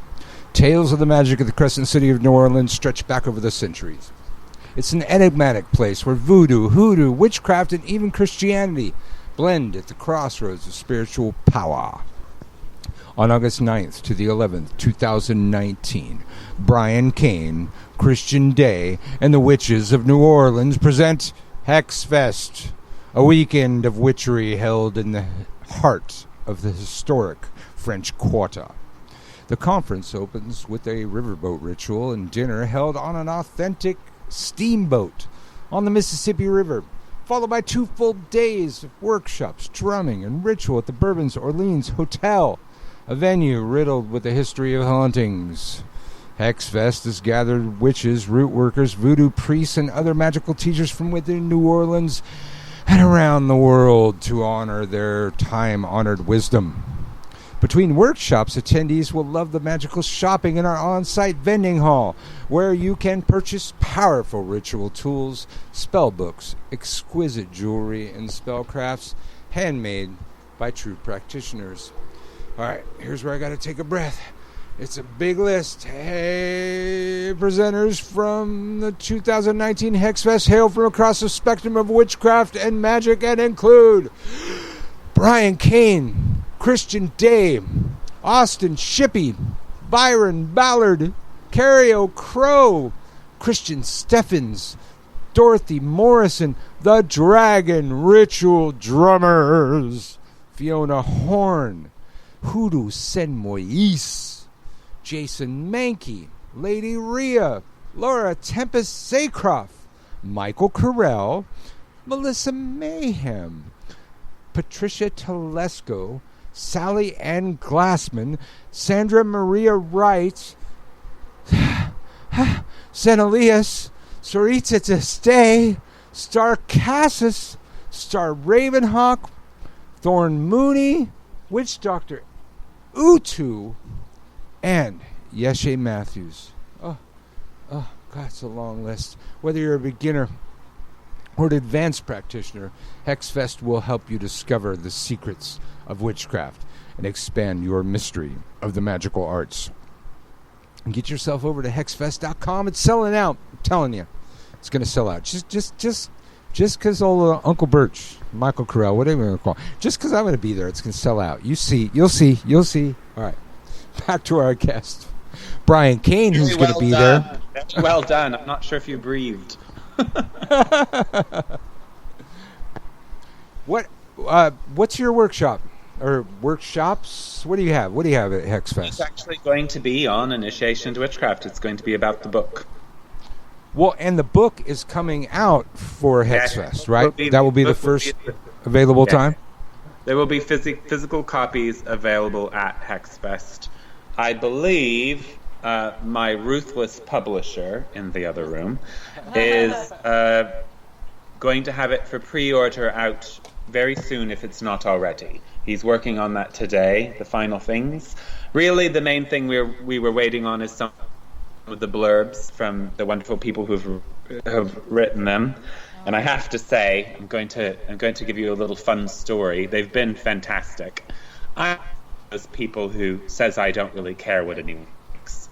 Tales of the magic of the Crescent City of New Orleans stretch back over the centuries. It's an enigmatic place where voodoo, hoodoo, witchcraft, and even Christianity blend at the crossroads of spiritual power. On August 9th to the 11th, 2019, Brian Cain, Christian Day, and the Witches of New Orleans present Hexfest, a weekend of witchery held in the heart of the historic French Quarter. The conference opens with a riverboat ritual and dinner held on an authentic steamboat on the Mississippi River, followed by 2 full days of workshops, drumming, and ritual at the Bourbon's Orleans Hotel, a venue riddled with the history of hauntings. Hexfest has gathered witches, root workers, voodoo priests, and other magical teachers from within New Orleans and around the world to honor their time-honored wisdom. Between workshops, attendees will love the magical shopping in our on-site vending hall, where you can purchase powerful ritual tools, spell books, exquisite jewelry, and spellcrafts handmade by true practitioners. All right, here's where I got to take a breath. It's a big list. Hey, presenters from the 2019 Hexfest hail from across the spectrum of witchcraft and magic and include Brian Cain, Christian Day, Austin Shippey, Byron Ballard, Carrie O'Crow, Christian Steffens, Dorothy Morrison, the Dragon Ritual Drummers, Fiona Horn, Hoodoo Sen Moise, Jason Mankey, Lady Rhea, Laura Tempest Saycroft, Michael Carell, Melissa Mayhem, Patricia Telesco, Sally Ann Glassman, Sandra Maria Wright, St. Elias, Sarita Testay, Star Cassis, Star Ravenhawk, Thorn Mooney, Witch Doctor Utu, and Yeshe Matthews. Oh, God, it's a long list. Whether you're a beginner or an advanced practitioner, Hexfest will help you discover the secrets of witchcraft and expand your mystery of the magical arts. And get yourself over to hexfest.com. It's selling out. I'm telling you. It's going to sell out. Just because old Uncle Birch, Michael Corral, whatever you want to call it, just because I'm going to be there, it's going to sell out. You'll see. All right. Back to our guest, Brian Cain, who's going to be there. Very well done. I'm not sure if you breathed. What's your workshop or workshops? What do you have? What do you have at Hexfest? It's actually going to be on Initiation into Witchcraft. It's going to be about the book. Well, and the book is coming out for Hexfest, right? That will be the first available time? There will be physical copies available at Hexfest. I believe my ruthless publisher in the other room is going to have it for pre-order out very soon if it's not already. He's working on that today, the final things. Really, the main thing we were waiting on is some of the blurbs from the wonderful people who have written them. And I have to say, I'm going to give you a little fun story. They've been fantastic. I'm those people who says I don't really care what anyone thinks,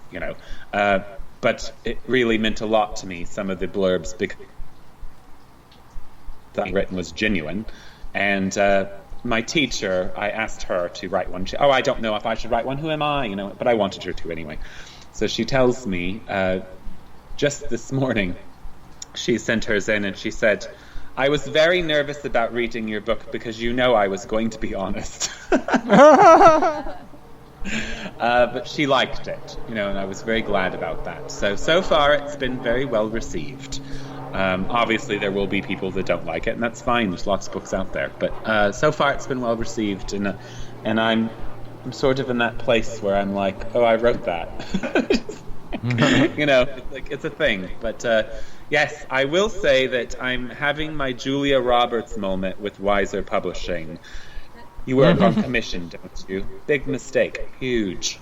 but it really meant a lot to me, some of the blurbs, because that written was genuine. And my teacher, I asked her to write one. I don't know if I should write one. Who am I? But I wanted her to anyway. So she tells me, just this morning, she sent hers in and she said, I was very nervous about reading your book because I was going to be honest. But she liked it, and I was very glad about that. So far it's been very well received. Obviously there will be people that don't like it, and that's fine. There's lots of books out there. But so far it's been well received, and I'm sort of in that place where I'm like, oh, I wrote that. It's a thing. But yes, I will say that I'm having my Julia Roberts moment with Wiser Publishing. You work on commission, don't you? Big mistake. Huge.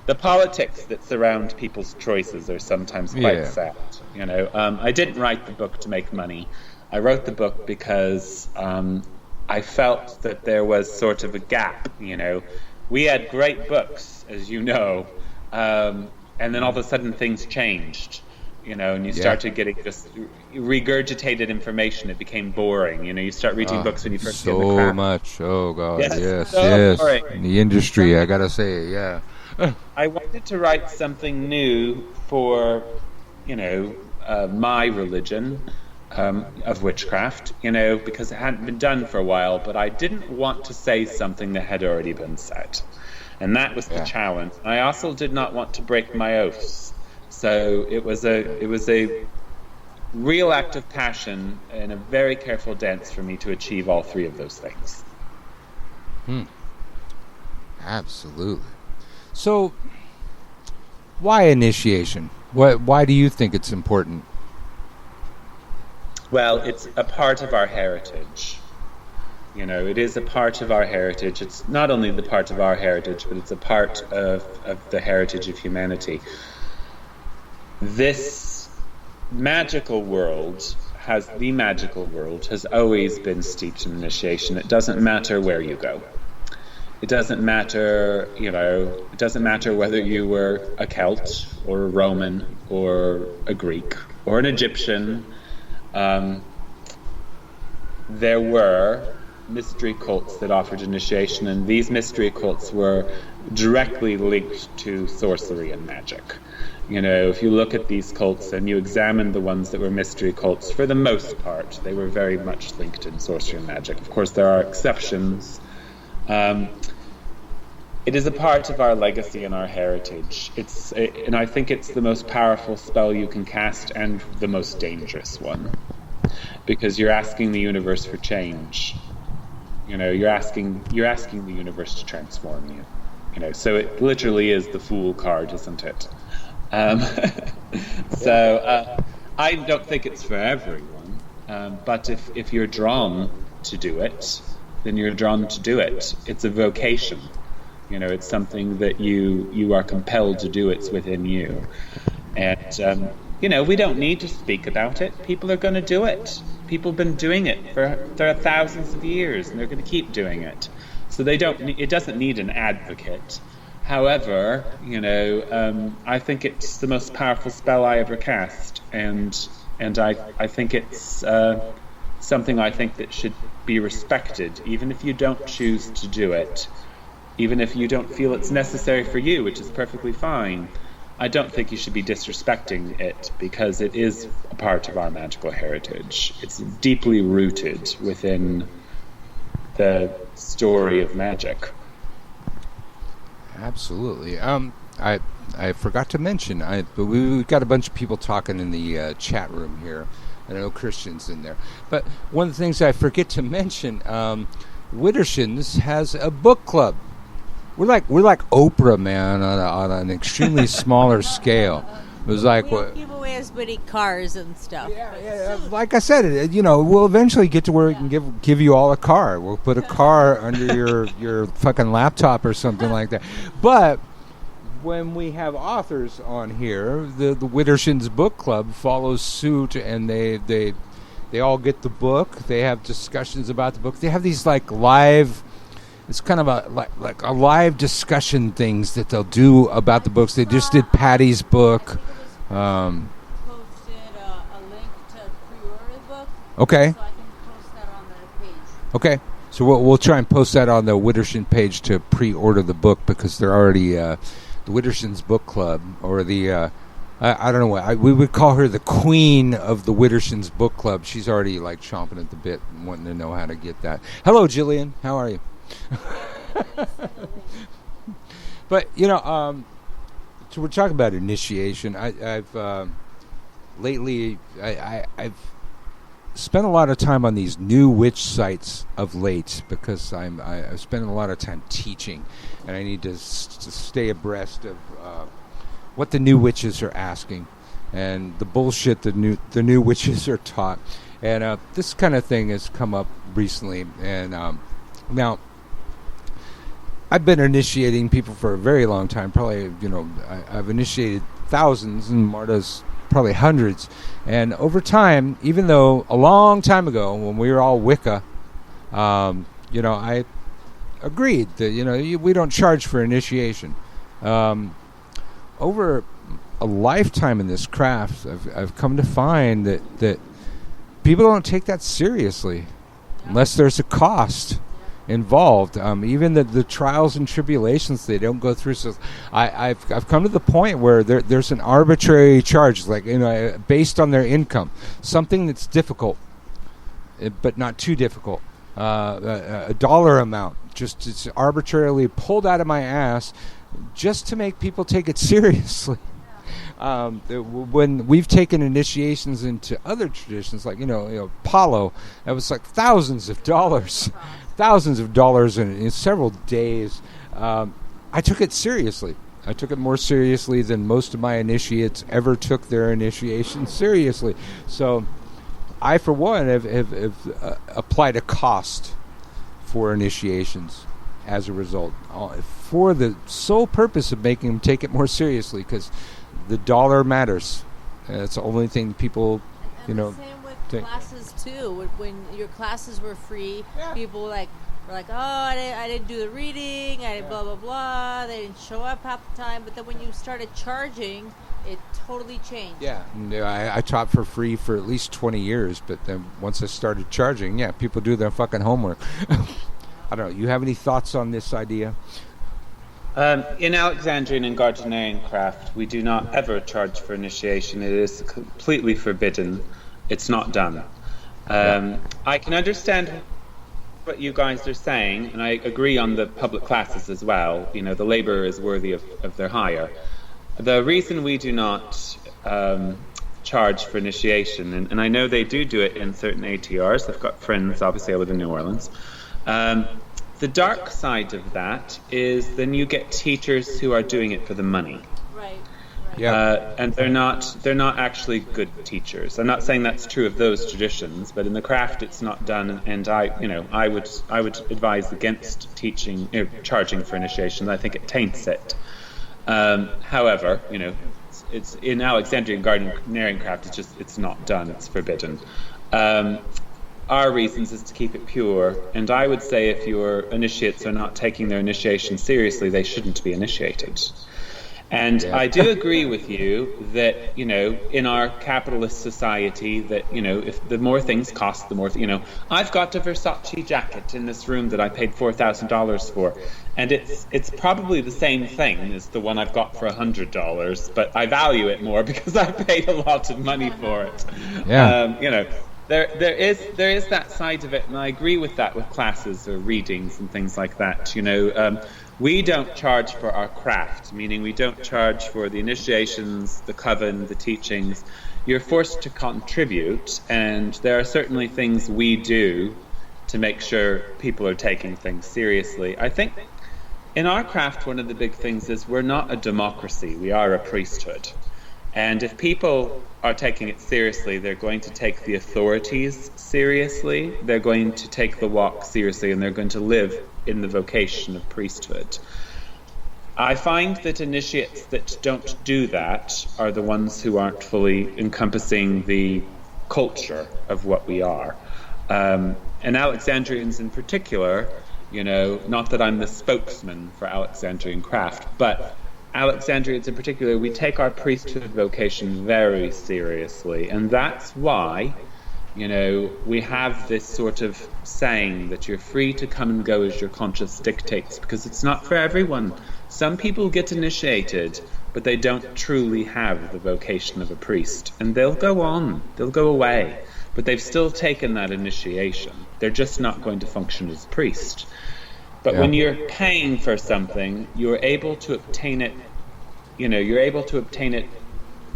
The politics that surround people's choices are sometimes quite sad. I didn't write the book to make money. I wrote the book because I felt that there was sort of a gap. We had great books, as you know, and then all of a sudden things changed. And you started getting just regurgitated information. It became boring. You start reading books when you first get in the craft. So much. Oh God. Yes. Boring. In the industry, I gotta say, yeah. I wanted to write something new for, my religion of witchcraft, because it hadn't been done for a while, but I didn't want to say something that had already been said. And that was the challenge. I also did not want to break my oaths. So it was a real act of passion and a very careful dance for me to achieve all three of those things. Absolutely. So, why initiation? Why do you think it's important? Well, it's a part of our heritage. It is a part of our heritage. It's not only the part of our heritage, but it's a part of the heritage of humanity. This magical world has always been steeped in initiation. It doesn't matter where you go. It doesn't matter, it doesn't matter whether you were a Celt or a Roman or a Greek or an Egyptian. There were mystery cults that offered initiation, and these mystery cults were directly linked to sorcery and magic. If you look at these cults and you examine the ones that were mystery cults, for the most part, they were very much linked in sorcery and magic. Of course, there are exceptions. It is a part of our legacy and our heritage. And I think it's the most powerful spell you can cast and the most dangerous one, because you're asking the universe for change. You're asking the universe to transform you. So it literally is the Fool card, isn't it? I don't think it's for everyone, but if you're drawn to do it, then you're drawn to do it. It's a vocation. It's something that you are compelled to do. It's within you. And, we don't need to speak about it. People are going to do it. People have been doing it for thousands of years, and they're going to keep doing it. So it doesn't need an advocate. However, I think it's the most powerful spell I ever cast, and I think it's something I think that should be respected, even if you don't choose to do it, even if you don't feel it's necessary for you, which is perfectly fine. I don't think you should be disrespecting it, because it is a part of our magical heritage. It's deeply rooted within the story of magic. Absolutely. I forgot to mention, but we've got a bunch of people talking in the chat room here. I know Christian's in there. But one of the things I forget to mention, Widdershins has a book club. We're like Oprah, man, on an extremely smaller scale. It was like We don't give away as many cars and stuff. Yeah, like I said, we'll eventually get to where we can give you all a car. We'll put a car under your fucking laptop or something like that. But when we have authors on here, the Widdershins Book Club follows suit, and they all get the book. They have discussions about the book. They have these like live. It's kind of like a live discussion things that they'll do about the books. They just did Patty's book. Posted a link to pre-order the book. Okay. So I can post that on the page. Okay. So we'll try and post that on the Widdershin page to pre-order the book, because they're already the Widdershins Book Club, or the I don't know what we would call her, the queen of the Widdershins Book Club. She's already like chomping at the bit, and wanting to know how to get that. Hello, Jillian. How are you? But so we're talking about initiation. I've lately I've spent a lot of time on these new witch sites of late, because I've spent a lot of time teaching, and I need to stay abreast of what the new witches are asking, and the bullshit the new witches are taught, and this kind of thing has come up recently, and now. I've been initiating people for a very long time. Probably, I've initiated thousands, and Marta's probably hundreds. And over time, even though a long time ago, when we were all Wicca, I agreed that we don't charge for initiation. Over a lifetime in this craft, I've come to find that people don't take that seriously, unless there's a cost involved. Even the trials and tribulations they don't go through. So I've come to the point where there's an arbitrary charge, like based on their income, something that's difficult, but not too difficult. A dollar amount, just it's arbitrarily pulled out of my ass, just to make people take it seriously. When we've taken initiations into other traditions, like Palo, that was like thousands of dollars in several days. I took it seriously. I took it more seriously than most of my initiates ever took their initiation seriously. So I, for one, have applied a cost for initiations as a result, for the sole purpose of making them take it more seriously, because the dollar matters. It's the only thing people, And the same with classes too. When your classes were free, people were like, oh, I didn't do the reading, I didn't blah blah blah. They didn't show up half the time. But then when you started charging, it totally changed. Yeah, I taught for free for at least 20 years, but then once I started charging, people do their fucking homework. I don't know. You have any thoughts on this idea? In Alexandrian and Gardnerian craft, we do not ever charge for initiation. It is completely forbidden. It's not done. I can understand what you guys are saying, and I agree on the public classes as well. The labor is worthy of their hire. The reason we do not charge for initiation, and I know they do it in certain ATRs. I've got friends, obviously I live in New Orleans. The dark side of that is then you get teachers who are doing it for the money. Right. Yeah. And they're not actually good teachers. I'm not saying that's true of those traditions, but in the craft it's not done. And I would advise against charging for initiation. I think it taints it. However, it's in Alexandrian Gardnerian craft. It's not done. It's forbidden. our reasons is to keep it pure. And I would say if your initiates are not taking their initiation seriously, they shouldn't be initiated. And I do agree with you that, in our capitalist society that, if the more things cost, the more, I've got a Versace jacket in this room that I paid $4,000 for. And it's probably the same thing as the one I've got for $100, but I value it more because I paid a lot of money for it. Yeah. There is that side of it, and I agree with that with classes or readings and things like that. We don't charge for our craft, meaning we don't charge for the initiations, the coven, the teachings. You're forced to contribute, and there are certainly things we do to make sure people are taking things seriously. I think in our craft, one of the big things is we're not a democracy, we are a priesthood. And if people are taking it seriously, they're going to take the authorities seriously, they're going to take the walk seriously, and they're going to live in the vocation of priesthood. I find that initiates that don't do that are the ones who aren't fully encompassing the culture of what we are. And Alexandrians in particular, not that I'm the spokesman for Alexandrian craft, but Alexandrians in particular, we take our priesthood vocation very seriously, and that's why we have this sort of saying that you're free to come and go as your conscience dictates, because it's not for everyone. Some people get initiated, but they don't truly have the vocation of a priest, and they'll go away, but they've still taken that initiation. They're just not going to function as a priest. But when you're paying for something, you're able to obtain it,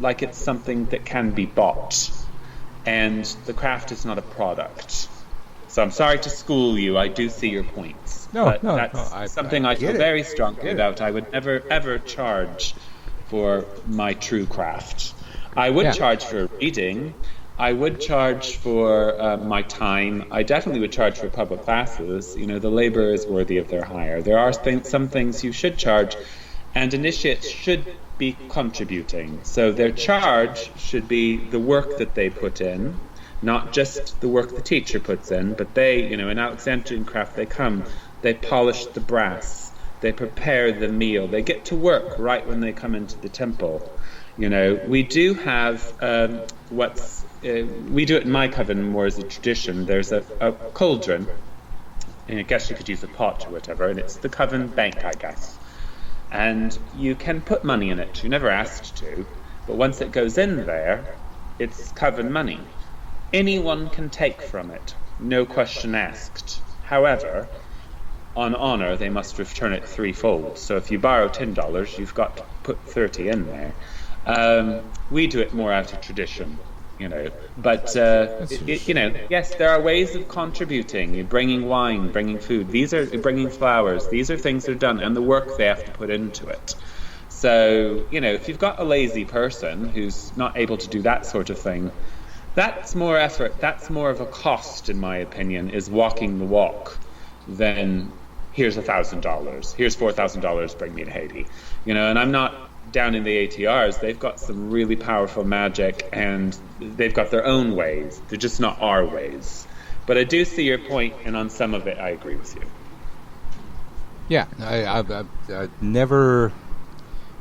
like it's something that can be bought. And the craft is not a product. So I'm sorry to school you. I do see your points. That's something I feel very strongly about. I would never, ever charge for my true craft. I would charge for a reading. I would charge for my time. I definitely would charge for public classes. The labor is worthy of their hire. There are some things you should charge, and initiates should be contributing. So their charge should be the work that they put in, not just the work the teacher puts in, but they, in Alexandrian craft, they polish the brass, they prepare the meal, they get to work right when they come into the temple. We do have we do it in my coven more as a tradition. There's a cauldron, and I guess you could use a pot or whatever, and it's the coven bank, I guess. And you can put money in it. You're never asked to, but once it goes in there, it's coven money. Anyone can take from it, no question asked. However, on honor, they must return it threefold. So if you borrow $10, you've got to put 30 in there. We do it more out of tradition. But yes, there are ways of contributing. You're bringing wine, bringing food. Bringing flowers. These are things that are done, and the work they have to put into it. So, if you've got a lazy person who's not able to do that sort of thing, that's more effort. That's more of a cost, in my opinion, is walking the walk than here's $1,000. Here's $4,000. Bring me to Haiti. And I'm not down in the ATRs. They've got some really powerful magic, and they've got their own ways. They're just not our ways. But I do see your point, and on some of it, I agree with you. Yeah, I never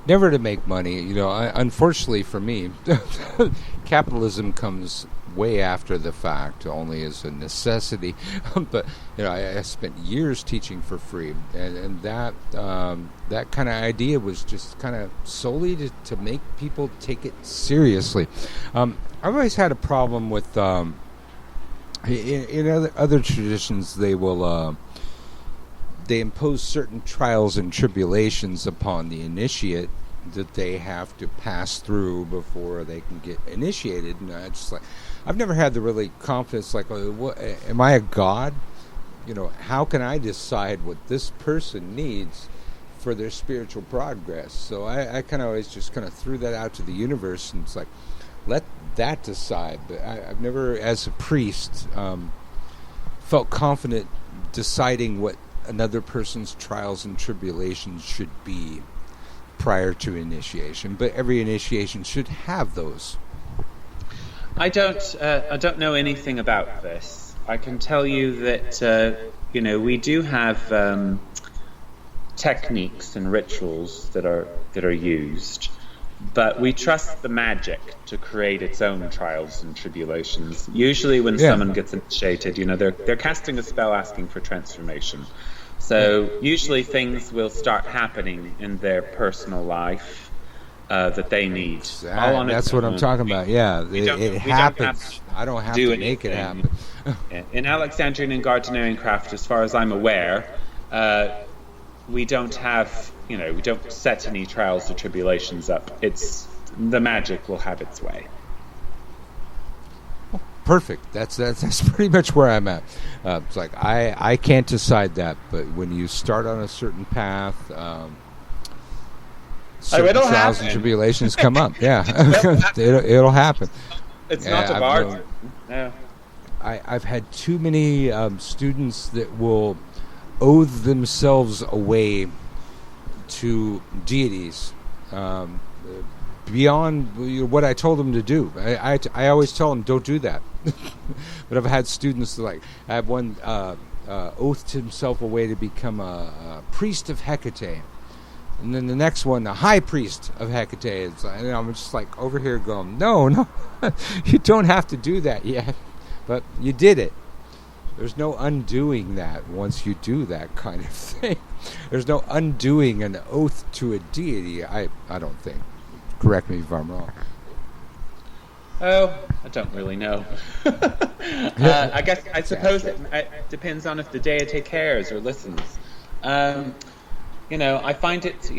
to make money. Unfortunately for me, capitalism comes way after the fact, only as a necessity. But I spent years teaching for free, and that kind of idea was just kind of solely to make people take it seriously. I've always had a problem with in other traditions. They will they impose certain trials and tribulations upon the initiate that they have to pass through before they can get initiated. And I just I've never had the really confidence, what, am I a god? How can I decide what this person needs for their spiritual progress? So I kind of always just kind of threw that out to the universe, and it's let that decide. But I've never, as a priest, felt confident deciding what another person's trials and tribulations should be prior to initiation. But every initiation should have those. I don't know anything about this. I can tell you that we do have techniques and rituals that are used, but we trust the magic to create its own trials and tribulations. Usually, when someone gets initiated, they're casting a spell asking for transformation. So usually, things will start happening in their personal life that they need. That's what I'm talking about. Yeah, it happens. I don't have to make it happen. In Alexandrian and Gardnerian craft, as far as I'm aware, we don't have, we don't set any trials or tribulations up. It's the magic will have its way. Perfect. That's pretty much where I'm at. It's like I can't decide that, but when you start on a certain path, certain it'll trials happen. and tribulations come up. Yeah, it'll happen. It's not a bar. No. I've had too many students that will oath themselves away to deities beyond what I told them to do. I always tell them, don't do that. But I've had students I have one oathed himself away to become a priest of Hecate. And then the next one, the high priest of Hecate. And I'm just like over here going, no, you don't have to do that yet. But you did it. There's no undoing that once you do that kind of thing. There's no undoing an oath to a deity, I don't think. Correct me if I'm wrong. Oh, I don't really know. I suppose it depends on if the deity cares or listens. I find it,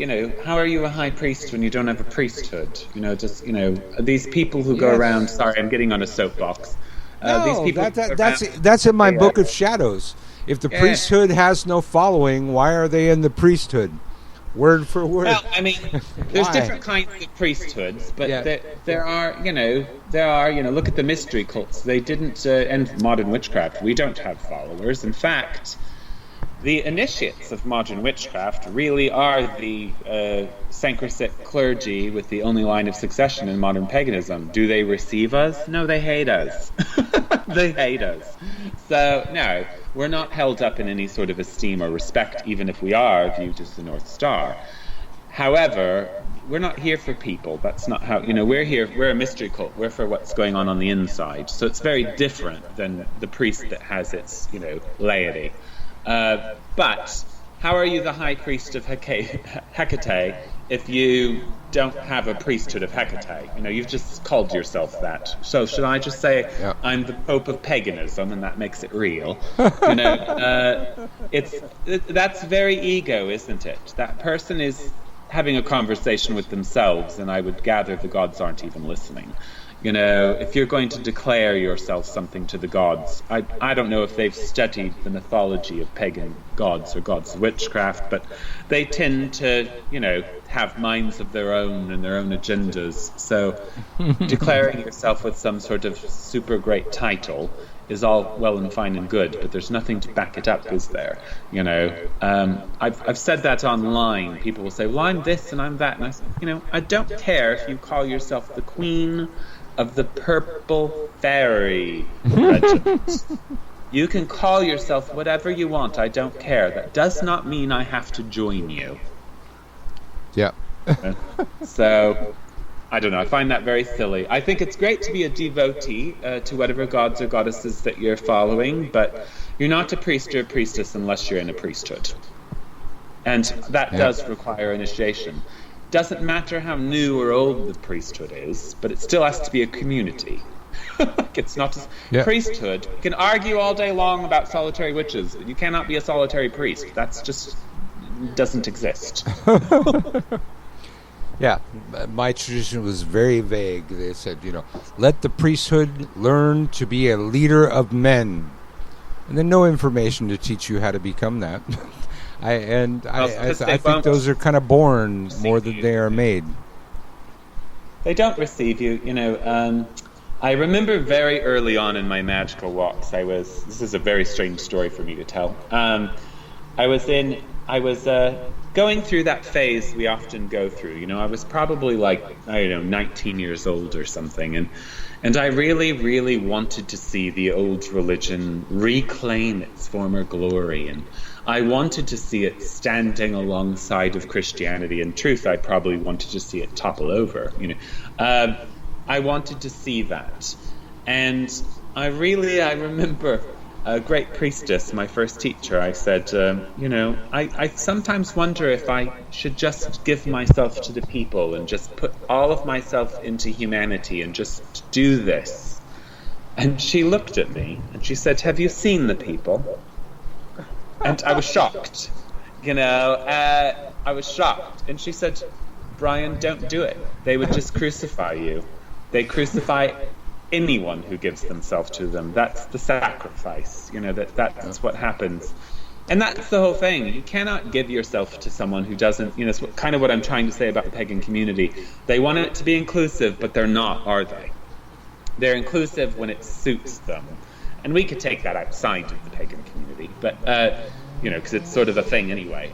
how are you a high priest when you don't have a priesthood? These people who go around, sorry, I'm getting on a soapbox. These people that's in my Book of Shadows. If the priesthood has no following, why are they in the priesthood? Word for word. Well, I mean, there's different kinds of priesthoods, but there are, look at the mystery cults. They didn't, and modern witchcraft, we don't have followers. In fact, the initiates of modern witchcraft really are the Sancristic clergy with the only line of succession in modern paganism. Do they receive us? No, they hate us. They hate us. So, no, we're not held up in any sort of esteem or respect, even if we are viewed as the North Star. However, we're not here for people. That's not how, we're a mystery cult. We're for what's going on the inside. So it's very different than the priest that has its, laity. But how are you the high priest of Hecate if you don't have a priesthood of Hecate? You've just called yourself that. So should I just say I'm the Pope of paganism, and that makes it real? That's very ego, isn't it? That person is having a conversation with themselves, and I would gather the gods aren't even listening. If you're going to declare yourself something to the gods, I don't know if they've studied the mythology of pagan gods or gods of witchcraft, but they tend to, have minds of their own and their own agendas. So declaring yourself with some sort of super great title is all well and fine and good, but there's nothing to back it up, is there? I've said that online. People will say, well, I'm this and I'm that. And I say, I don't care if you call yourself the Queen of the Purple Fairy Regiment. You can call yourself whatever you want. I don't care. That does not mean I have to join you. Yeah. So, I don't know. I find that very silly. I think it's great to be a devotee to whatever gods or goddesses that you're following, but you're not a priest or a priestess unless you're in a priesthood. And that does require initiation. Doesn't matter how new or old the priesthood is, but it still has to be a community. It's not a priesthood. You can argue all day long about solitary witches. You cannot be a solitary priest. That's just doesn't exist. Yeah, my tradition was very vague. They said, let the priesthood learn to be a leader of men. And then no information to teach you how to become that. I think those are kind of born more than they are made. They don't receive you, I remember very early on in my magical walks, this is a very strange story for me to tell. I was in I was going through that phase we often go through. You know, I was probably like, I don't know, 19 years old or something, and I really, really wanted to see the old religion reclaim its former glory, and I wanted to see it standing alongside of Christianity. In truth, I probably wanted to see it topple over. You know, I wanted to see that, and I remember a great priestess, my first teacher. I said, you know, I sometimes wonder if I should just give myself to the people and just put all of myself into humanity and just do this. And she looked at me and she said, "Have you seen the people?" And I was shocked. You know, I was shocked. And she said, "Brian, don't do it. They would just crucify you. They crucify anyone who gives themselves to them. That's the sacrifice. You know, that's what happens." And that's the whole thing. You cannot give yourself to someone who doesn't, you know, it's kind of what I'm trying to say about the pagan community. They want it to be inclusive, but they're not, are they? They're inclusive when it suits them. And we could take that outside of the pagan community, but, you know, because it's sort of a thing anyway.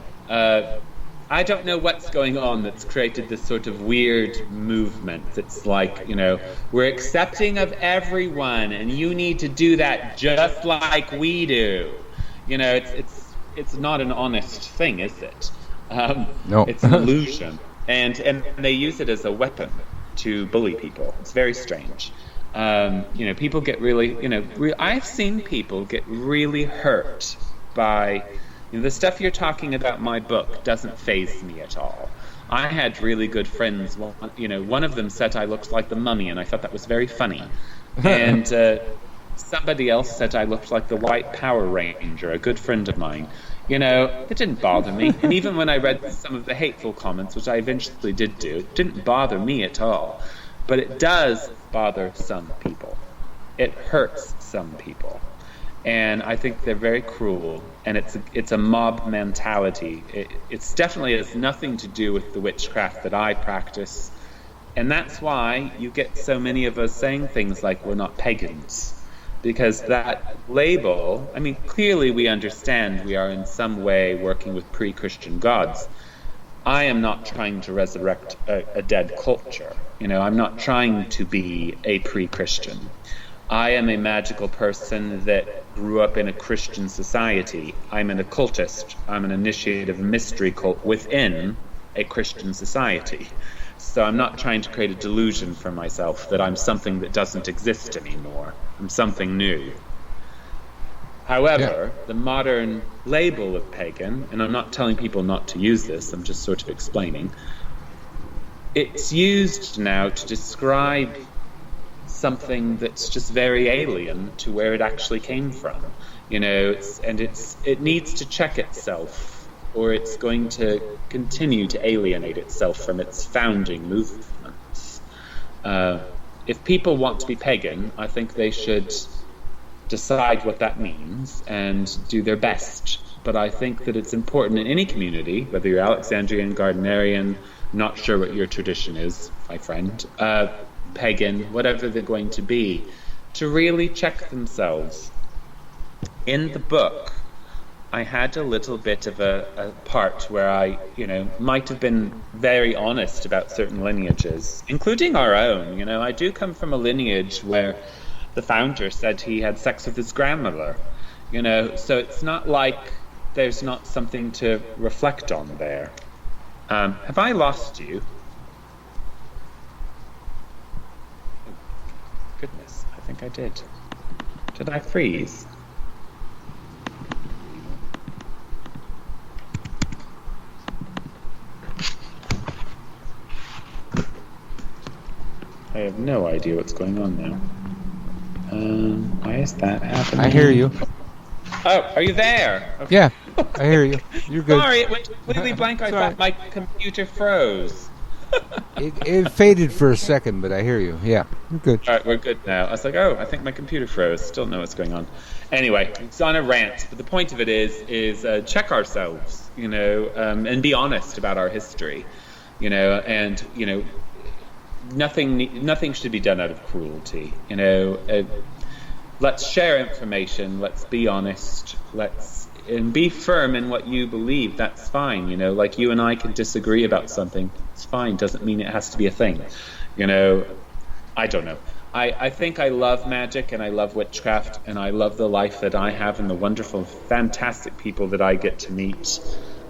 I don't know what's going on that's created this sort of weird movement. It's like, you know, we're accepting of everyone, and you need to do that just like we do. You know, it's not an honest thing, is it? No. It's an illusion, and they use it as a weapon to bully people. It's very strange. You know, people get really, you know, I've seen people get really hurt by, you know, the stuff you're talking about in my book doesn't faze me at all. I had really good friends. You know, one of them said I looked like the Mummy, and I thought that was very funny. And somebody else said I looked like the White Power Ranger, a good friend of mine. You know, it didn't bother me. And even when I read some of the hateful comments, which I eventually did do, it didn't bother me at all. But it does bother some people. It hurts some people. And I think they're very cruel, and it's a mob mentality. It's definitely has nothing to do with the witchcraft that I practice, and that's why you get so many of us saying things like we're not pagans, because that label, I mean, clearly we understand we are in some way working with pre-Christian gods. I am not trying to resurrect a dead culture. You know, I'm not trying to be a pre-Christian. I am a magical person that grew up in a Christian society. I'm an occultist. I'm an initiate of a mystery cult within a Christian society. So I'm not trying to create a delusion for myself that I'm something that doesn't exist anymore. I'm something new. However, the modern label of pagan, and I'm not telling people not to use this, I'm just sort of explaining, it's used now to describe something that's just very alien to where it actually came from. You know, it needs to check itself, or it's going to continue to alienate itself from its founding movements. If people want to be pagan, I think they should decide what that means and do their best. But I think that it's important in any community, whether you're Alexandrian, Gardnerian, not sure what your tradition is, my friend, pagan, whatever they're going to be, to really check themselves. In the book, I had a little bit of a part where I, you know, might have been very honest about certain lineages, including our own. You know, I do come from a lineage where the founder said he had sex with his grandmother. You know, so it's not like there's not something to reflect on there. Have I lost you? Goodness, I think I did. Did I freeze? I have no idea what's going on now. Why is that happening? I hear you. Oh, are you there? Okay. Yeah, I hear you. You're good. Sorry, it went completely blank. I thought my computer froze. It faded for a second, but I hear you. Yeah, you're good. All right, we're good now. I was like, oh, I think my computer froze. Still know what's going on. Anyway, it's on a rant, but the point of it is check ourselves, you know, and be honest about our history, you know, and, you know, nothing should be done out of cruelty, you know. Let's share information. Let's be honest. Let's, and be firm in what you believe. That's fine. You know, like you and I can disagree about something. It's fine. Doesn't mean it has to be a thing. You know, I don't know. I think I love magic and I love witchcraft and I love the life that I have and the wonderful, fantastic people that I get to meet.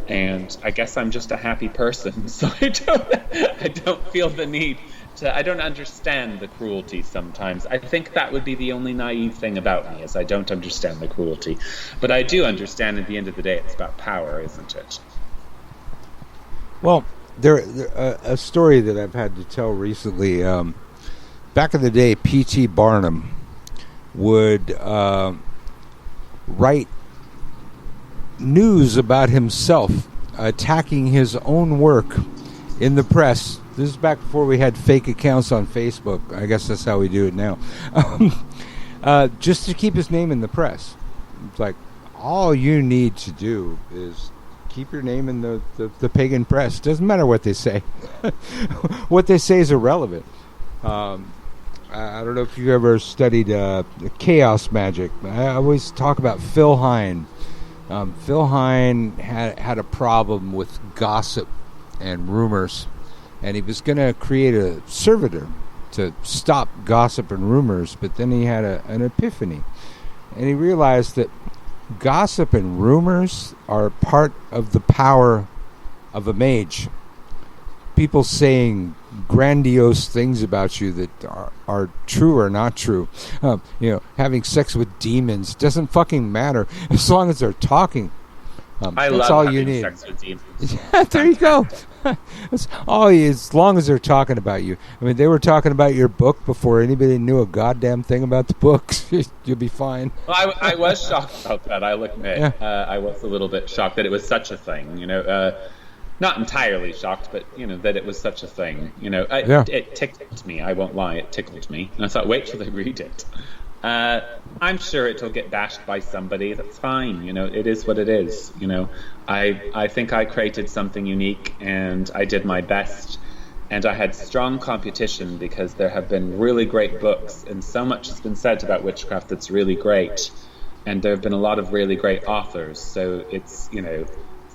And I guess I'm just a happy person, so I don't feel the need to. I don't understand the cruelty sometimes. I think that would be the only naive thing about me, is I don't understand the cruelty. But I do understand at the end of the day it's about power, isn't it? Well, a story that I've had to tell recently. Back in the day, P.T. Barnum would write news about himself attacking his own work in the press. This is back before we had fake accounts on Facebook. I guess that's how we do it now. Just to keep his name in the press. It's like, all you need to do is keep your name in the pagan press. Doesn't matter what they say. What they say is irrelevant. I don't know if you ever studied chaos magic. I always talk about Phil Hine. Phil Hine had a problem with gossip and rumors, and he was going to create a servitor to stop gossip and rumors, but then he had an epiphany, and he realized that gossip and rumors are part of the power of a mage. People saying grandiose things about you that are true or not true. Having sex with demons doesn't fucking matter as long as they're talking. I that's love all having you need. sex with demons. Yeah, there you go. That's all. As long as they're talking about you. I mean, they were talking about your book before anybody knew a goddamn thing about the books. You'll be fine. Well, I was shocked about that. I'll admit, I was a little bit shocked that it was such a thing. Not entirely shocked, but that it was such a thing. It tickled me. I won't lie, it tickled me. And I thought, wait till they read it. I'm sure it'll get bashed by somebody. That's fine. It is what it is. I think I created something unique, and I did my best. And I had strong competition because there have been really great books, and so much has been said about witchcraft that's really great. And there have been a lot of really great authors. So it's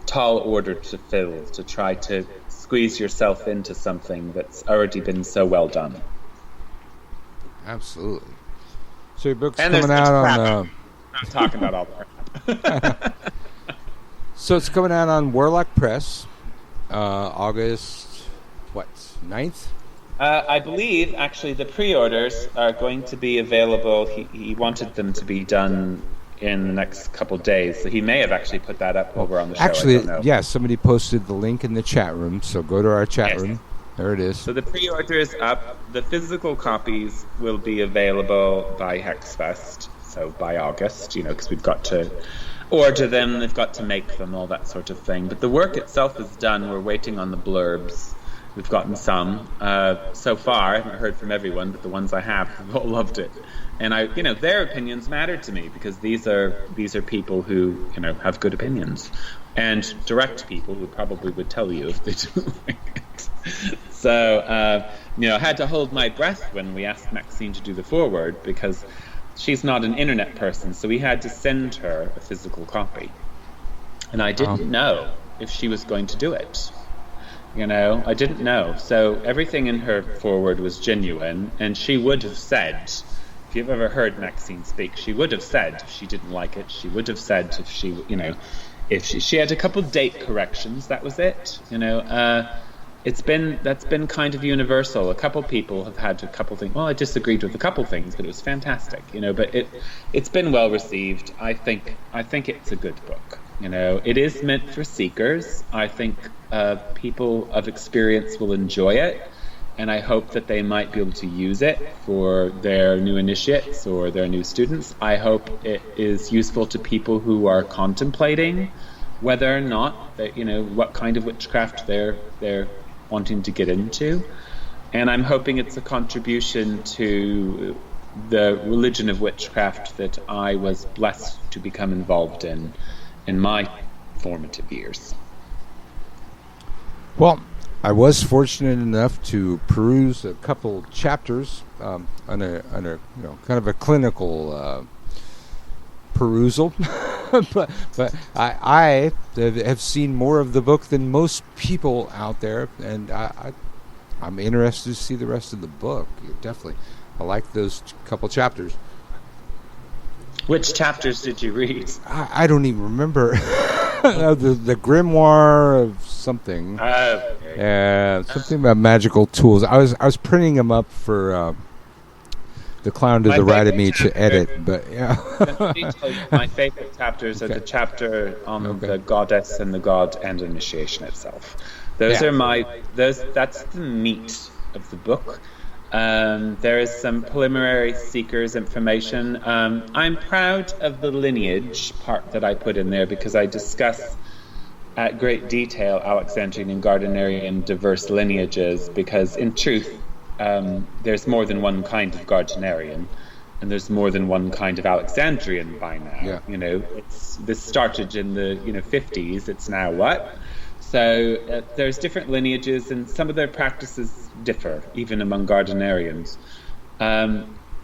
tall order to fill to try to squeeze yourself into something that's already been so well done. Absolutely. So your book's and coming out on... I'm talking about all that. So it's coming out on Warlock Press, August, 9th? I believe, actually, the pre-orders are going to be available. He wanted them to be done in the next couple days, so he may have actually put that up over on the show. Actually, I don't know. yeah, somebody posted the link in the chat room, so go to our chat room. There it is. So the pre-order is up. The physical copies will be available by Hexfest, so by August, because we've got to order them, they've got to make them, all that sort of thing. But the work itself is done. We're waiting on the blurbs. We've gotten some. So far, I haven't heard from everyone, but the ones I have all loved it. And their opinions matter to me, because these are people who have good opinions, and direct people who probably would tell you if they didn't like it. So I had to hold my breath when we asked Maxine to do the foreword, because she's not an internet person, so we had to send her a physical copy, and I didn't know if she was going to do it. I didn't know. So everything in her foreword was genuine, and she would have said, if you've ever heard Maxine speak, she would have said if she didn't like it. She would have said if she, if she had a couple date corrections. That was it. That's been kind of universal. A couple people have had a couple things. Well, I disagreed with a couple things, but it was fantastic. But it's been well received. I think it's a good book. It is meant for seekers. I think people of experience will enjoy it. And I hope that they might be able to use it for their new initiates or their new students. I hope it is useful to people who are contemplating whether or not that, what kind of witchcraft they're wanting to get into. And I'm hoping it's a contribution to the religion of witchcraft that I was blessed to become involved in my formative years. Well, I was fortunate enough to peruse a couple chapters on a kind of a clinical perusal. but I have seen more of the book than most people out there, and I'm interested to see the rest of the book. Definitely, I like those couple chapters. Which chapters did you read? I don't even remember. the grimoire of something. Something about magical tools. I was printing them up for the clown to My the right of favorite me chapter- to edit, but yeah. Let me tell you, my favorite chapters are the chapter on the goddess and the god and initiation itself. Those Yeah. are that's the meat of the book. There is some preliminary seekers information. I'm proud of the lineage part that I put in there because I discuss at great detail Alexandrian and Gardnerian diverse lineages, because in truth, there's more than one kind of Gardnerian, and there's more than one kind of Alexandrian by now. Yeah. This started in the 50s. It's now what? So there's different lineages, and some of their practices differ, even among Gardnerians.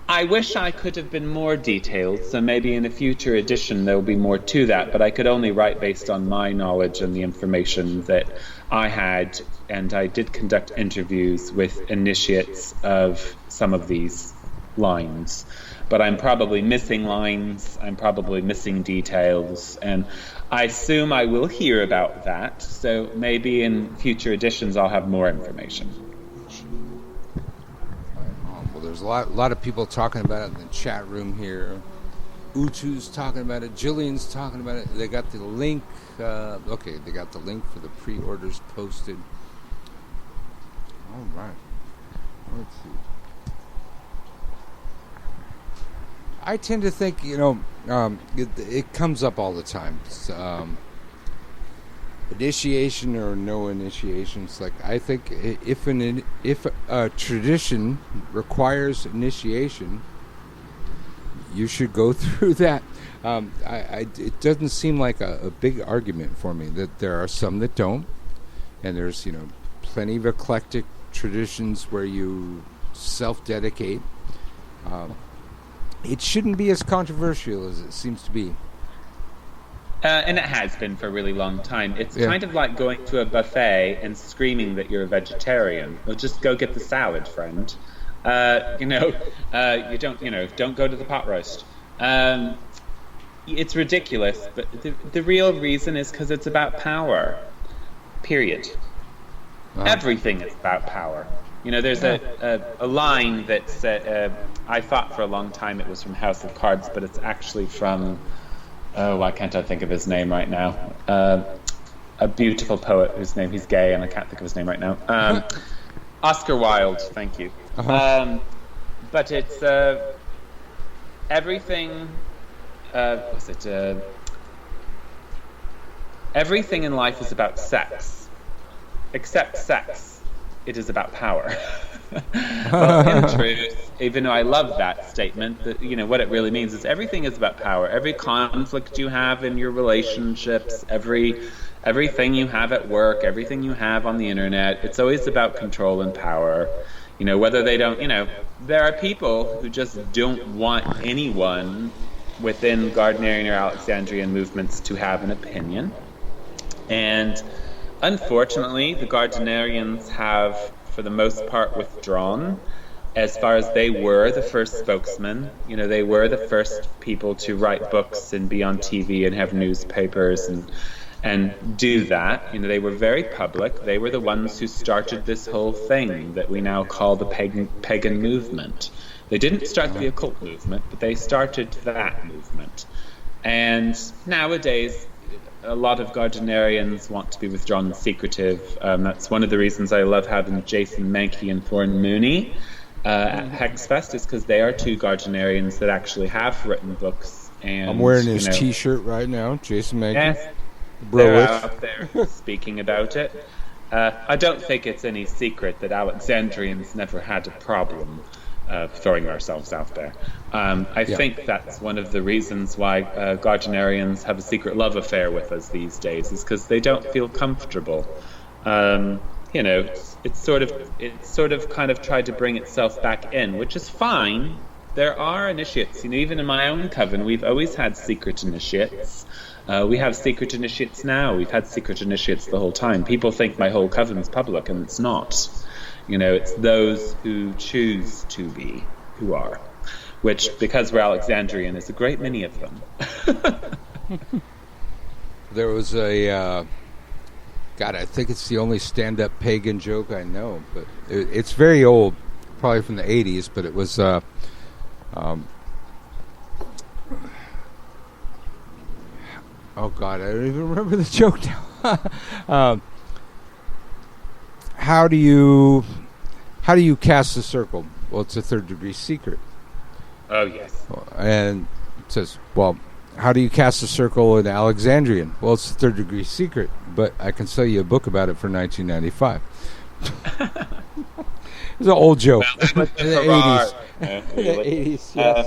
I wish I could have been more detailed, so maybe in a future edition there will be more to that, but I could only write based on my knowledge and the information that I had, and I did conduct interviews with initiates of some of these lines. But I'm probably missing lines, I'm probably missing details, and I assume I will hear about that, so maybe in future editions I'll have more information. Well, there's a lot of people talking about it in the chat room here. Utu's talking about it. Jillian's talking about it. They got the link. They got the link for the pre-orders posted. All right. Let's see. I tend to think, it comes up all the time. Initiation or no initiation. It's like, I think if a tradition requires initiation, you should go through that. It doesn't seem like a big argument for me that there are some that don't, and there's plenty of eclectic traditions where you self-dedicate. It shouldn't be as controversial as it seems to be. And it has been for a really long time. It's kind of like going to a buffet and screaming that you're a vegetarian. Well, just go get the salad, friend. You don't go to the pot roast. It's ridiculous, but the real reason is because it's about power. Period. Everything is about power. There's a line that said, I thought for a long time it was from House of Cards, but it's actually from, why can't I think of his name right now? A beautiful poet whose name, he's gay, and I can't think of his name right now. Oscar Wilde, thank you. But it's everything, everything in life is about sex, except sex. It is about power. Well, in truth, even though I love that statement, what it really means is everything is about power. Every conflict you have in your relationships, everything you have at work, everything you have on the internet, it's always about control and power. Whether they don't, there are people who just don't want anyone within Gardnerian or Alexandrian movements to have an opinion. And unfortunately, the Gardnerians have, for the most part, withdrawn as far as they were the first spokesmen. They were the first people to write books and be on TV and have newspapers and do that. They were very public. They were the ones who started this whole thing that we now call the pagan movement. They didn't start the occult movement, but they started that movement. And nowadays, a lot of Gardnerians want to be withdrawn and secretive. That's one of the reasons I love having Jason Mankey and Thorne Mooney at Hexfest, is because they are two Gardnerians that actually have written books. And I'm wearing his T-shirt right now, Jason Mankey. Yes, they're out there speaking about it. I don't think it's any secret that Alexandrians never had a problem throwing ourselves out there. I think that's one of the reasons why Gardnerians have a secret love affair with us these days, is because they don't feel comfortable. It's sort of kind of tried to bring itself back in, which is fine, there are initiates. Even in my own coven, we've always had secret initiates. We have secret initiates now. We've had secret initiates the whole time. People think my whole coven's public, and it's not. It's those who choose to be who are. Which, because we're Alexandrian, is a great many of them. There was a, God, I think it's the only stand-up pagan joke I know, but it's very old, probably from the 80s, but it was, oh God, I don't even remember the joke now. How do you cast a circle? Well, it's a third-degree secret. Oh, yes. And it says, well, how do you cast a circle in Alexandrian? Well, it's a third-degree secret, but I can sell you a book about it for $19.95. It's an old joke. Well, in the 80s. Really. The 80s, yes.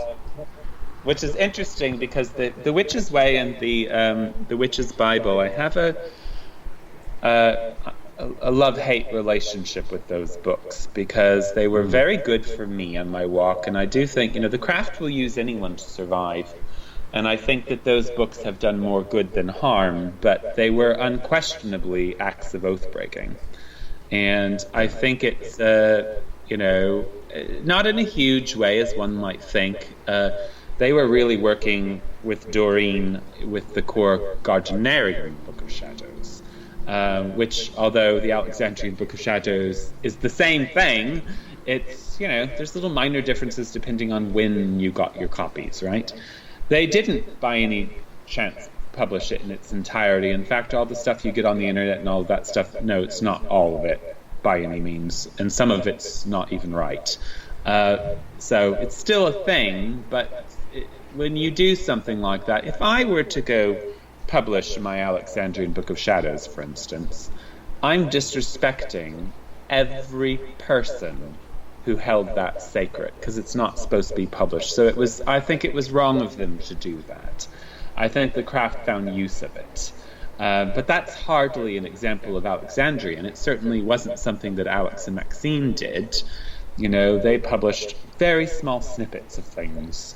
Which is interesting because the Witch's Way and the Witch's Bible, I have a love-hate relationship with those books because they were very good for me on my walk, and I do think the craft will use anyone to survive, and I think that those books have done more good than harm, but they were unquestionably acts of oath-breaking, and I think it's not in a huge way as one might think. They were really working with Doreen with the core Gardnerian Book of Shadows. Which, although the Alexandrian Book of Shadows is the same thing, it's, there's little minor differences depending on when you got your copies, right? They didn't, by any chance, publish it in its entirety. In fact, all the stuff you get on the internet and all of that stuff, no, it's not all of it, by any means. And some of it's not even right. So it's still a thing, but when you do something like that, if I were to go publish my Alexandrian Book of Shadows, for instance, I'm disrespecting every person who held that sacred because it's not supposed to be published. So I think it was wrong of them to do that. I think the craft found use of it. But that's hardly an example of Alexandrian. It certainly wasn't something that Alex and Maxine did. They published very small snippets of things.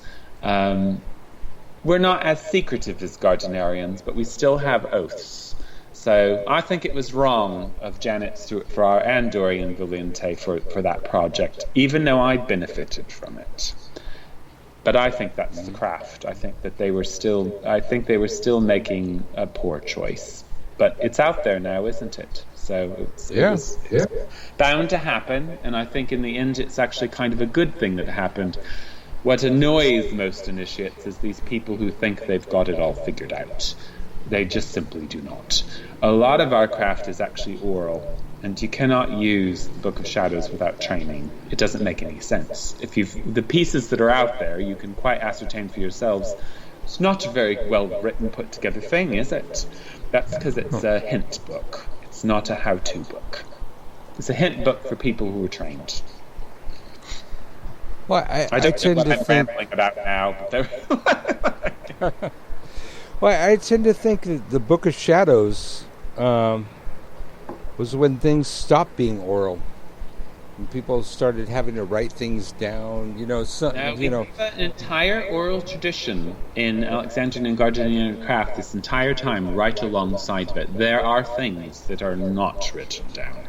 We're not as secretive as Gardnerians, but we still have oaths. So I think it was wrong of Janet Stewart Farrar and Dorian Valiente for that project, even though I benefited from it. But I think that's the craft. I think they were still making a poor choice. But it's out there now, isn't it? So it was bound to happen, and I think in the end it's actually kind of a good thing that happened. What annoys most initiates is these people who think they've got it all figured out. They just simply do not. A lot of our craft is actually oral, and you cannot use the Book of Shadows without training. It doesn't make any sense. The pieces that are out there, you can quite ascertain for yourselves. It's not a very well written, put together thing, is it? That's because it's a hint book. It's not a how-to book. It's a hint book for people who are trained. Well, I don't tend know what to I'm think. rambling about now. Well, I tend to think that the Book of Shadows was when things stopped being oral, and people started having to write things down. We have an entire oral tradition in Alexandrian and Gardnerian craft this entire time, right alongside of it. There are things that are not written down.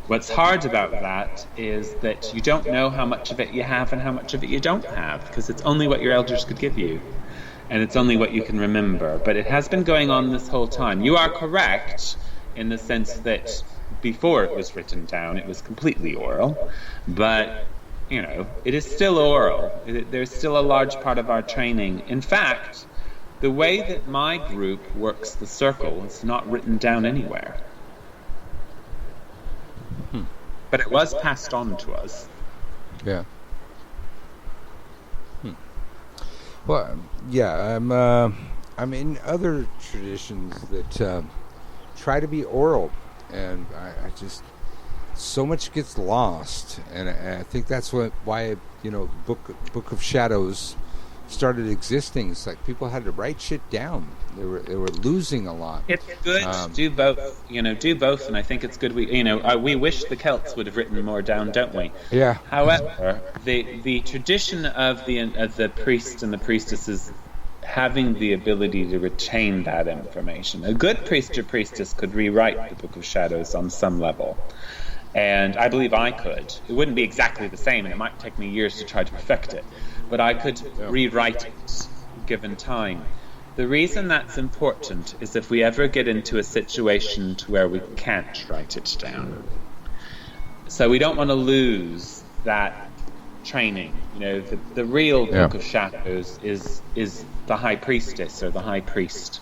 What's hard about that is that you don't know how much of it you have and how much of it you don't have, because it's only what your elders could give you, and it's only what you can remember. But it has been going on this whole time. You are correct in the sense that before it was written down, it was completely oral, but it is still oral. There's still a large part of our training. In fact, the way that my group works the circle is not written down anywhere. But it was passed on to us. Yeah. Well, yeah, I'm in other traditions that try to be oral, and I just so much gets lost, and I think that's why Book of Shadows started existing, it's like people had to write shit down. They were losing a lot. It's good to do both, do both, and I think it's good. We wish the Celts would have written more down, don't we? Yeah. However, the tradition of the priest and the priestesses having the ability to retain that information. A good priest or priestess could rewrite the Book of Shadows on some level. And I believe I could. It wouldn't be exactly the same, and it might take me years to try to perfect it. But I could rewrite it, given time. The reason that's important is if we ever get into a situation to where we can't write it down. So we don't want to lose that training. The real Book of Shadows is the High Priestess or the High Priest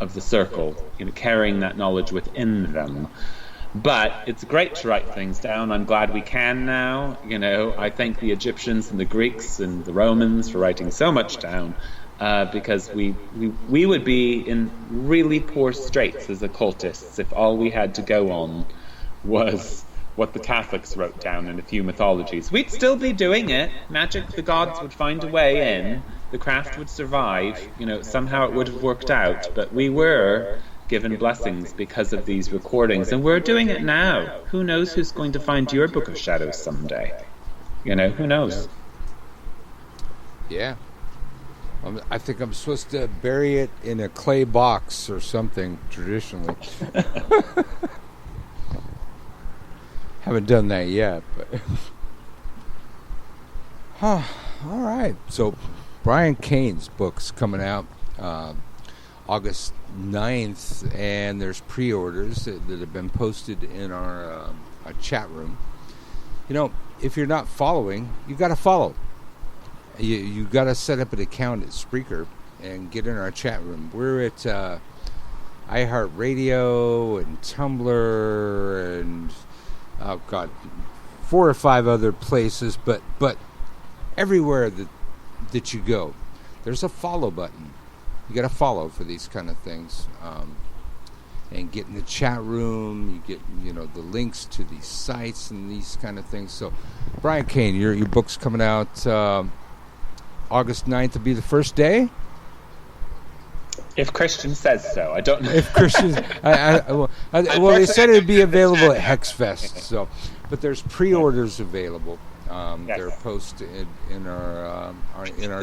of the circle, carrying that knowledge within them. But it's great to write things down. I'm glad we can now. I thank the Egyptians and the Greeks and the Romans for writing so much down, because we would be in really poor straits as occultists if all we had to go on was what the Catholics wrote down in a few mythologies. We'd still be doing it. Magic, the gods would find a way in. The craft would survive. Somehow it would have worked out. But we were given blessings because of these recordings, and we're doing it now. Who knows who's going to find your Book of Shadows someday? Who knows? Yeah. I think I'm supposed to bury it in a clay box or something, traditionally. Haven't done that yet, but... All right. So, Brian Cain's book's coming out August 9th, and there's pre-orders that have been posted in our chat room. If you're not following, you got to follow. You got to set up an account at Spreaker and get in our chat room. We're at iHeartRadio and Tumblr and 4 or 5 other places, but everywhere that you go, there's a follow button. You got to follow for these kind of things, and get in the chat room. You get the links to these sites and these kind of things. So, Brian Cain, your book's coming out August 9th will be the first day. If Christian says so, I don't know. If Christian, well, they said it would be available at Hexfest. So, but there's pre-orders available. Yes. They're posted in our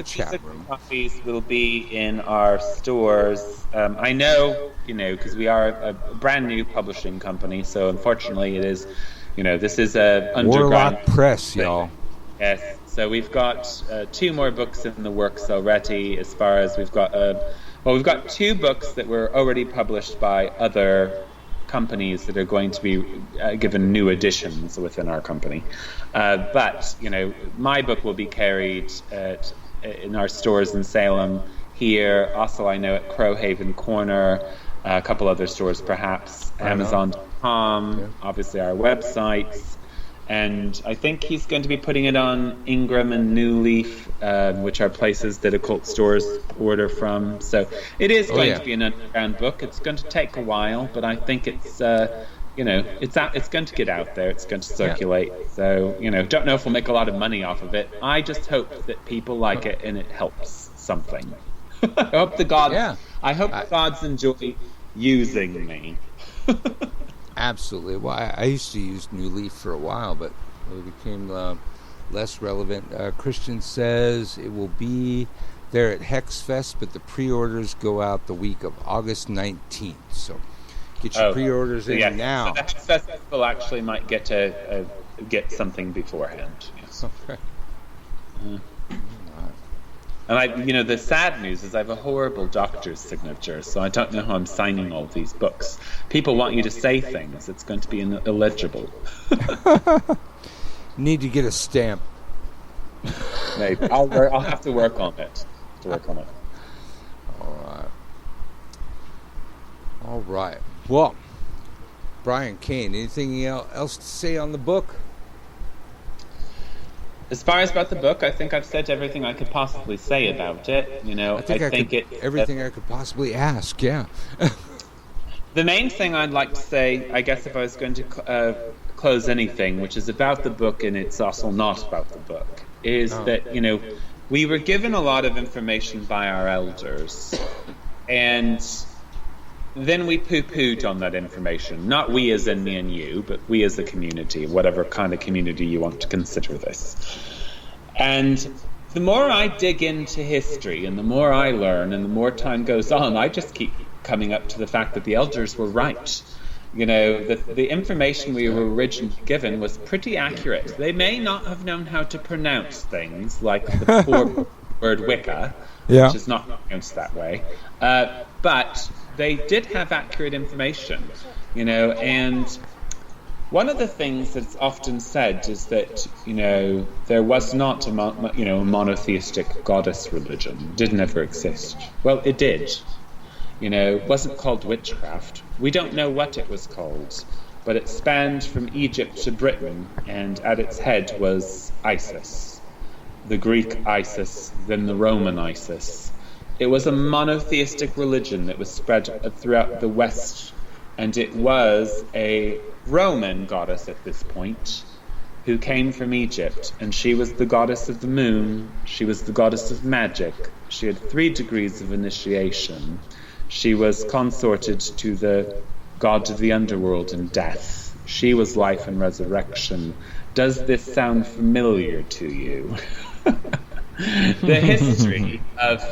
chat room. Copies will be in our stores. I know, because we are a brand new publishing company. So unfortunately, it is, this is a underground Warlock Press, thing. y'all. Yes. So we've got 2 more books in the works already. As far as we've got, we've got 2 books that were already published by other companies that are going to be given new editions within our company. But my book will be carried in our stores in Salem, here. Also, I know at Crowhaven Corner, a couple other stores perhaps, Amazon.com, obviously our websites. And I think he's going to be putting it on Ingram and New Leaf, which are places that occult stores order from. So it is going to be an underground book. It's going to take a while, but I think it's, it's going to get out there. It's going to circulate. So, don't know if we'll make a lot of money off of it. I just hope that people like it and it helps something. I hope the gods enjoy using me. Absolutely. Well, I used to use New Leaf for a while, but it became less relevant. Christian says it will be there at Hexfest, but the pre-orders go out the week of August 19th. So get your pre-orders in now. So the Hexfest people actually might get to get something beforehand. Yes. Okay. And the sad news is I have a horrible doctor's signature, so I don't know how I'm signing all these books. People want you to say things. It's going to be illegible. Need to get a stamp. Maybe. I'll have to work on it. All right. Well, Brian Cain, anything else to say on the book? As far as about the book, I think I've said everything I could possibly say about it. I think everything I could possibly ask. Yeah. The main thing I'd like to say, I guess, if I was going to close anything, which is about the book and it's also not about the book, is that we were given a lot of information by our elders, and then we poo-pooed on that information. Not we as in me and you, but we as a community, whatever kind of community you want to consider this. And the more I dig into history and the more I learn and the more time goes on, I just keep coming up to the fact that the elders were right. You know, the information we were originally given was pretty accurate. They may not have known how to pronounce things like the poor word Wicca, which is not pronounced that way, but they did have accurate information, you know. And one of the things that's often said is that, you know, there was not a monotheistic goddess religion. It didn't ever exist. Well, it did. You know, it wasn't called witchcraft. We don't know what it was called, but it spanned from Egypt to Britain, and at its head was Isis, the Greek Isis, then the Roman Isis. It was a monotheistic religion that was spread throughout the West, and it was a Roman goddess at this point who came from Egypt, and she was the goddess of the moon, she was the goddess of magic, she had 3 degrees of initiation. She was consorted to the god of the underworld and death. She was life and resurrection. Does this sound familiar to you? The history of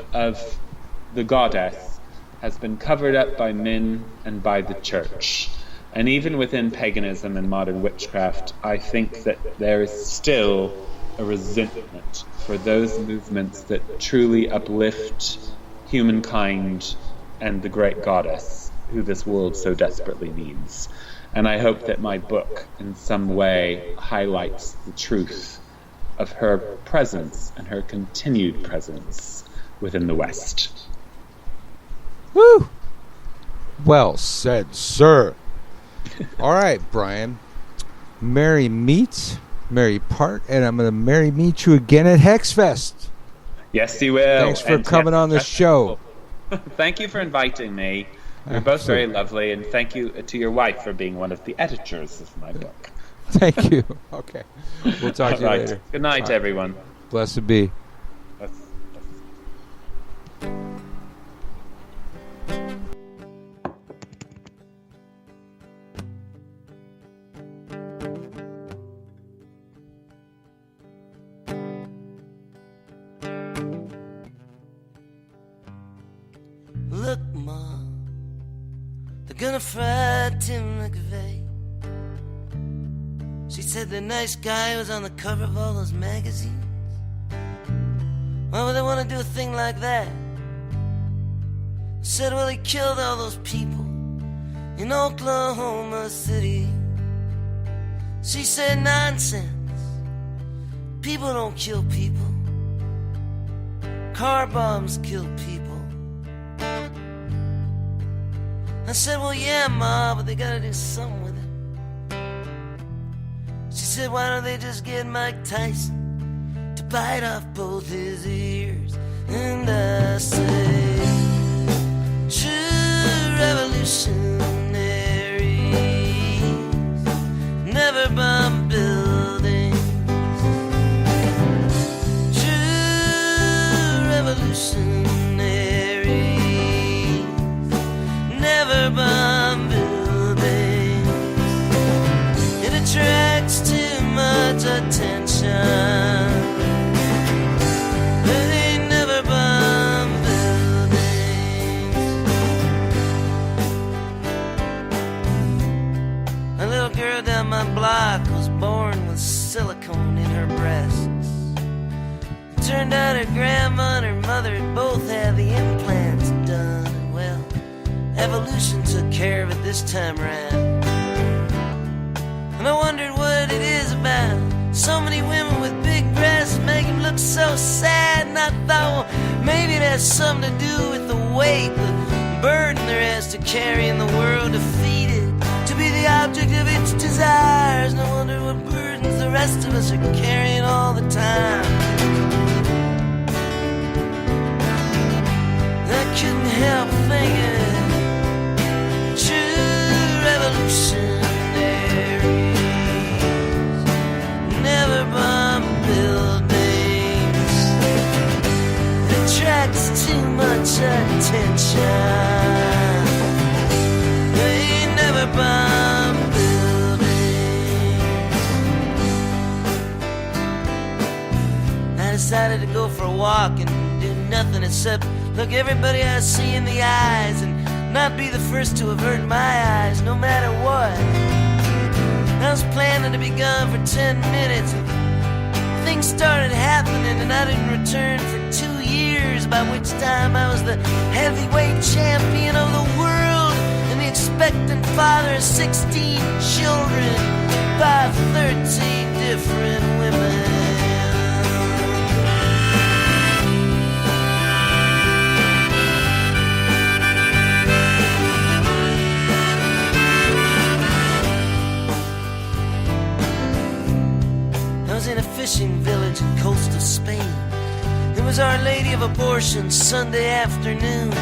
the goddess has been covered up by men and by the church. And even within paganism and modern witchcraft, I think that there is still a resentment for those movements that truly uplift humankind and the great goddess who this world so desperately needs. And I hope that my book in some way highlights the truth of her presence and her continued presence within the West. Woo! Well said, sir. All right, Brian. Merry meet, merry part, and I'm going to merry meet you again at Hexfest. Yes, you will. Thanks for coming on the show. Thank you for inviting me. You're both very lovely, and thank you to your wife for being one of the editors of my book. Thank you. Okay. We'll talk to you later. Good night, everyone. Blessed be. Look, Ma, they're gonna fry Tim McVeigh. She said the nice guy was on the cover of all those magazines. Why would they want to do a thing like that? I said, well, he killed all those people in Oklahoma City. She said, nonsense. People don't kill people. Car bombs kill people. I said, well, yeah, Ma, but they gotta do something with it. She said, why don't they just get Mike Tyson to bite off both his ears? And I said, true revolutionaries never bomb buildings. True revolutionaries never bomb buildings. It attracts too much attention. They never bomb buildings. A little girl down my block was born with silicone in her breasts. It turned out her grandma and her mother both had the implants done. Well, evolution took care of it this time around. And I wondered what it is about so many women with big breasts make them look so sad. And I thought, well, maybe it has something to do with the weight, the burden there has to carry in the world to feed it, to be the object of its desires. And I wonder what burdens the rest of us are carrying all the time. I couldn't help thinking, true revolutionaries never bomb buildings. attention. They never bomb buildings. I decided to go for a walk and do nothing except look everybody I see in the eyes and not be the first to avert my eyes, no matter what. I was planning to be gone for 10 minutes. Things started happening and I didn't return for 2 years, by which time I was the heavyweight champion of the world and the expectant father of 16 children by 13 different women. I was in a fishing village in coastal Spain. It was Our Lady of Abortion Sunday afternoon.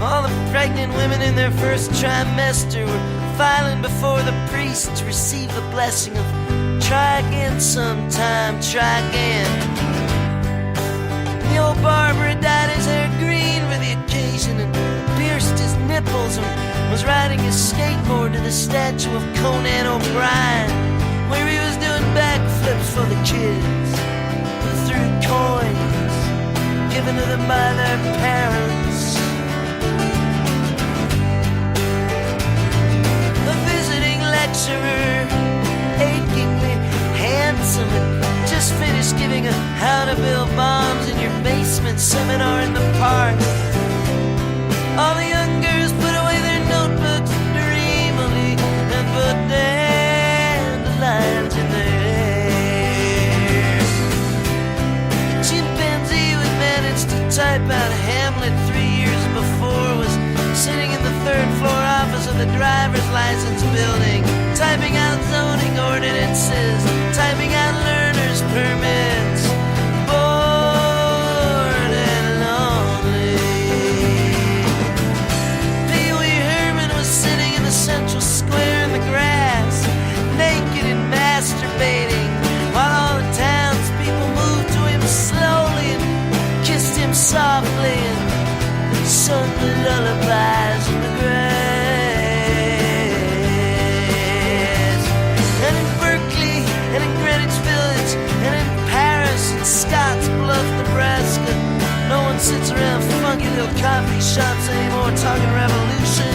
All the pregnant women in their first trimester were filing before the priest to receive the blessing of try again sometime, try again. The old barber had dyed his hair green for the occasion and pierced his nipples and was riding his skateboard to the statue of Conan O'Brien, where he was doing backflips for the kids who threw coins given to them by their parents. A visiting lecturer, achingly handsome, had just finished giving a how to build bombs in your basement seminar in the park. All the young girls put away their notebooks dreamily and put dandelions in their hair. Chimpanzee who had managed to type out Hamlet 3 years before was sitting in the third floor office of the driver's license building, typing out zoning ordinances, typing out learner's permits, bored and lonely. Pee Wee Herman was sitting in the central square in the grass, naked and masturbating, while all the townspeople moved to him slowly and kissed him softly and sung the lullabies in the grass. And in Berkeley, and in Greenwich Village, and in Paris, and Scotts Bluff, Nebraska, no one sits around funky little coffee shops anymore talking revolution.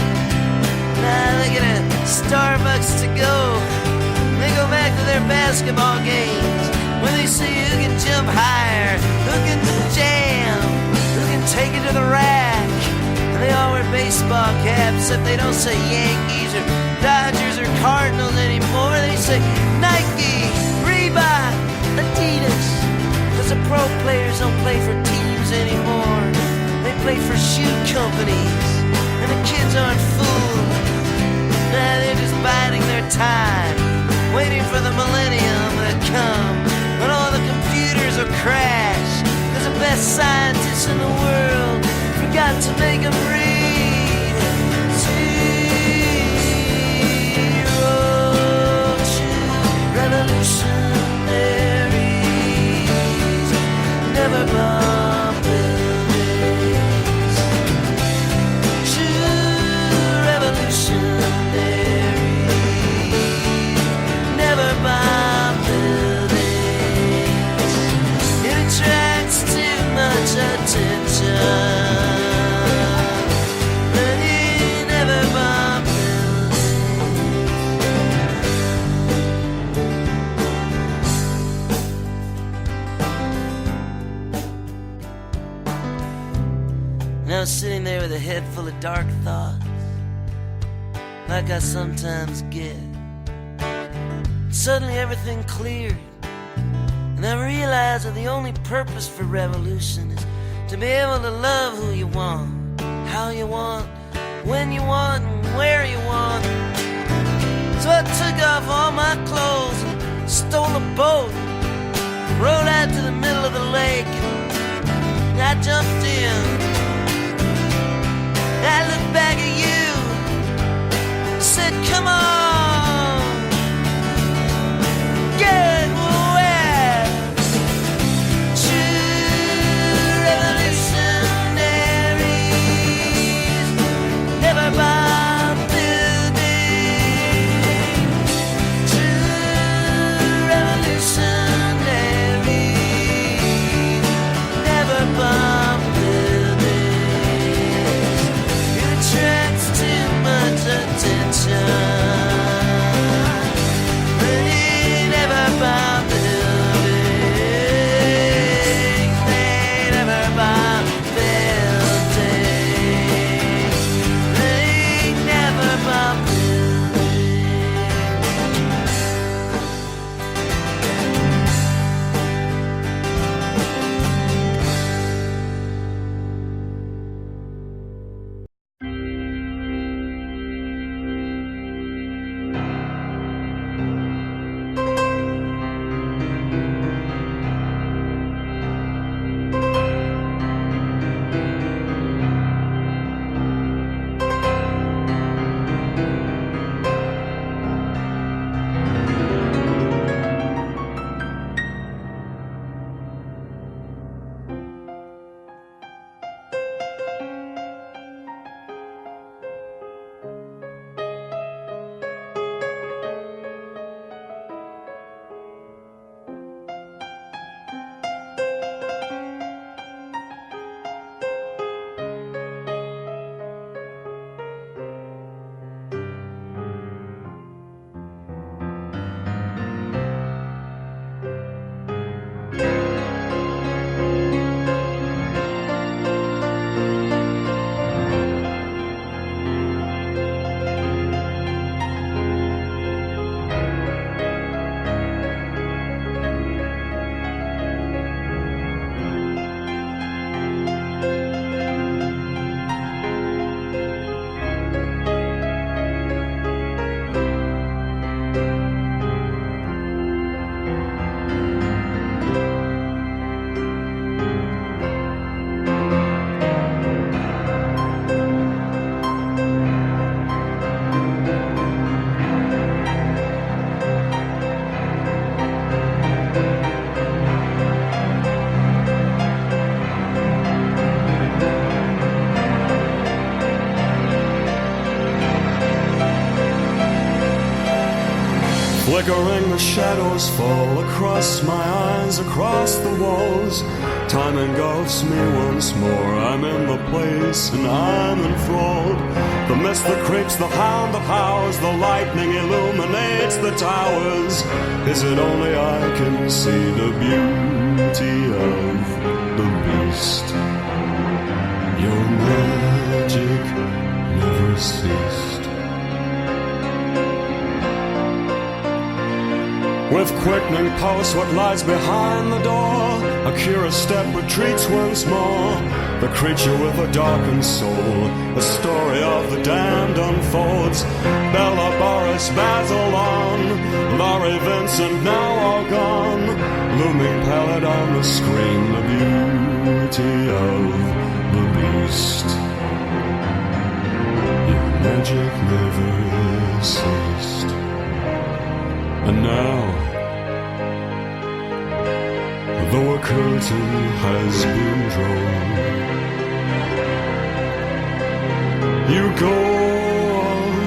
Nah, they get a Starbucks to go. They go back to their basketball games, where they see who can jump higher, who can jam, who can take it to the rack. And they all wear baseball caps, except they don't say Yankees or Dodgers or Cardinals anymore. They say Nike, Reebok, Adidas. Cause the pro players don't play for teams anymore. They play for shoe companies. And the kids aren't fooled. Nah, they're just biding their time, waiting for the millennium to come, when all the computers will crash, cause the best scientists in the world forgot to make them read. Zero to revolutionaries, never bomb buildings. True revolutionaries, never bomb buildings. It attracts too much attention. They never bomb buildings. And I was sitting there with a head full of dark thoughts, like I sometimes get. Suddenly everything cleared, and I realized that the only purpose for revolution is to be able to love who you want, how you want, when you want, and where you want. So I took off all my clothes and stole a boat, rowed out to the middle of the lake, and I jumped in. I looked back at you, said, come on, get wet. True revolutionary Flickering the shadows fall across my eyes, across the walls. Time engulfs me once more. I'm in the place and I'm enthralled. The mist that creeps, the hound that howls, the lightning illuminates the towers. Is it only I can see the beauty of the beast? Your magic never ceased. With quickening pulse, what lies behind the door? A curious step retreats once more. The creature with a darkened soul. The story of the damned unfolds. Bella, Boris, Basil on. Laurie, Vincent, now all gone. Looming pallid on the screen. The beauty of the beast. Your magic never ceased. And now, though a curtain has been drawn, you go on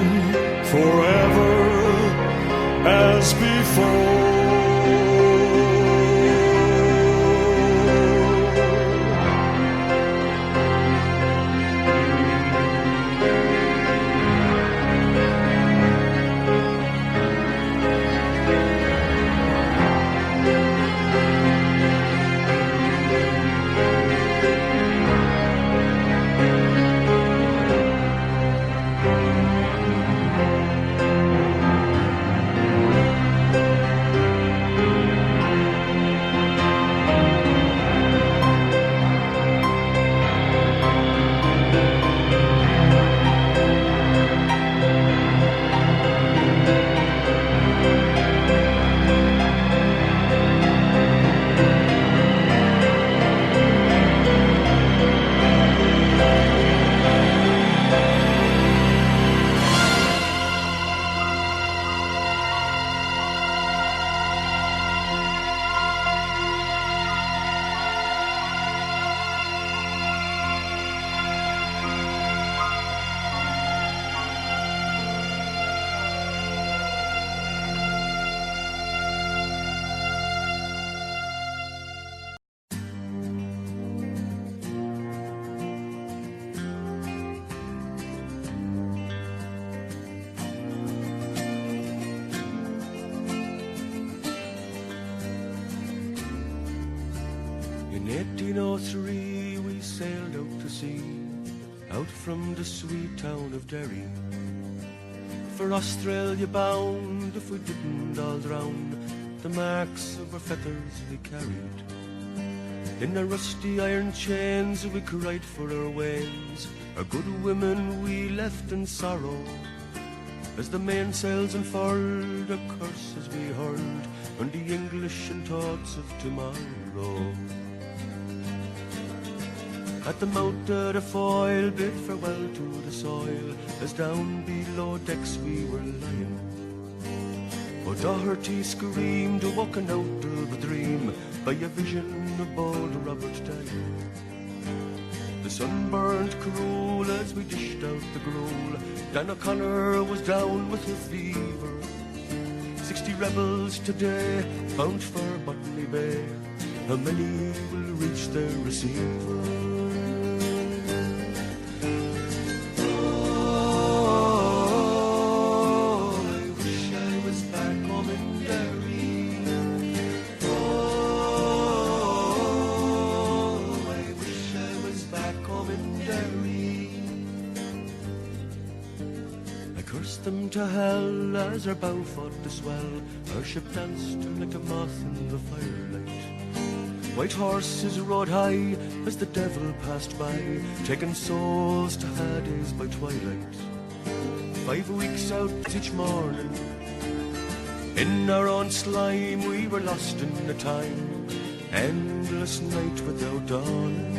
forever as before. In 1803 we sailed out to sea, out from the sweet town of Derry. For Australia bound, if we didn't all drown, the marks of our feathers we carried. In our rusty iron chains we cried for our wains, our good women we left in sorrow. As the mainsails unfurled, the curses we hurled on the English and thoughts of tomorrow. At the mouth of the foil, bid farewell to the soil, as down below decks we were lying. Oh, Doherty screamed, awoken out of a dream, by a vision of bold Robert dying. The sun burned cruel as we dished out the gruel. Dan O'Connor was down with a fever. 60 rebels today found for Botany Bay. How many will reach their receiver? Them to hell as our bow fought to swell. Our ship danced like a moth in the firelight. White horses rode high as the devil passed by, taking souls to Hades by twilight. 5 weeks out each morning, in our own slime we were lost in the time. Endless night without dawn.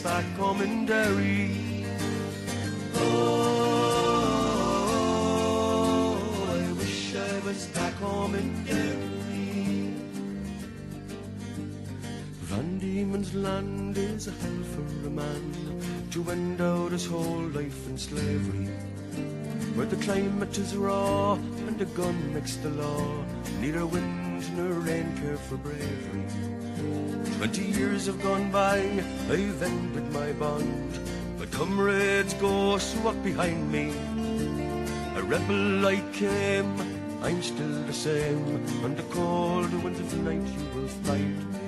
Back home in Derry. Oh, I wish I was back home in Derry. Van Diemen's Land is a hell for a man to end out his whole life in slavery, where the climate is raw and the gun makes the law. Neither wind nor rain care for bravery. 20 years have gone by, I've ended my bond, but comrades go so walk behind me. A rebel I came, I'm still the same. On the cold winds of night you will find me.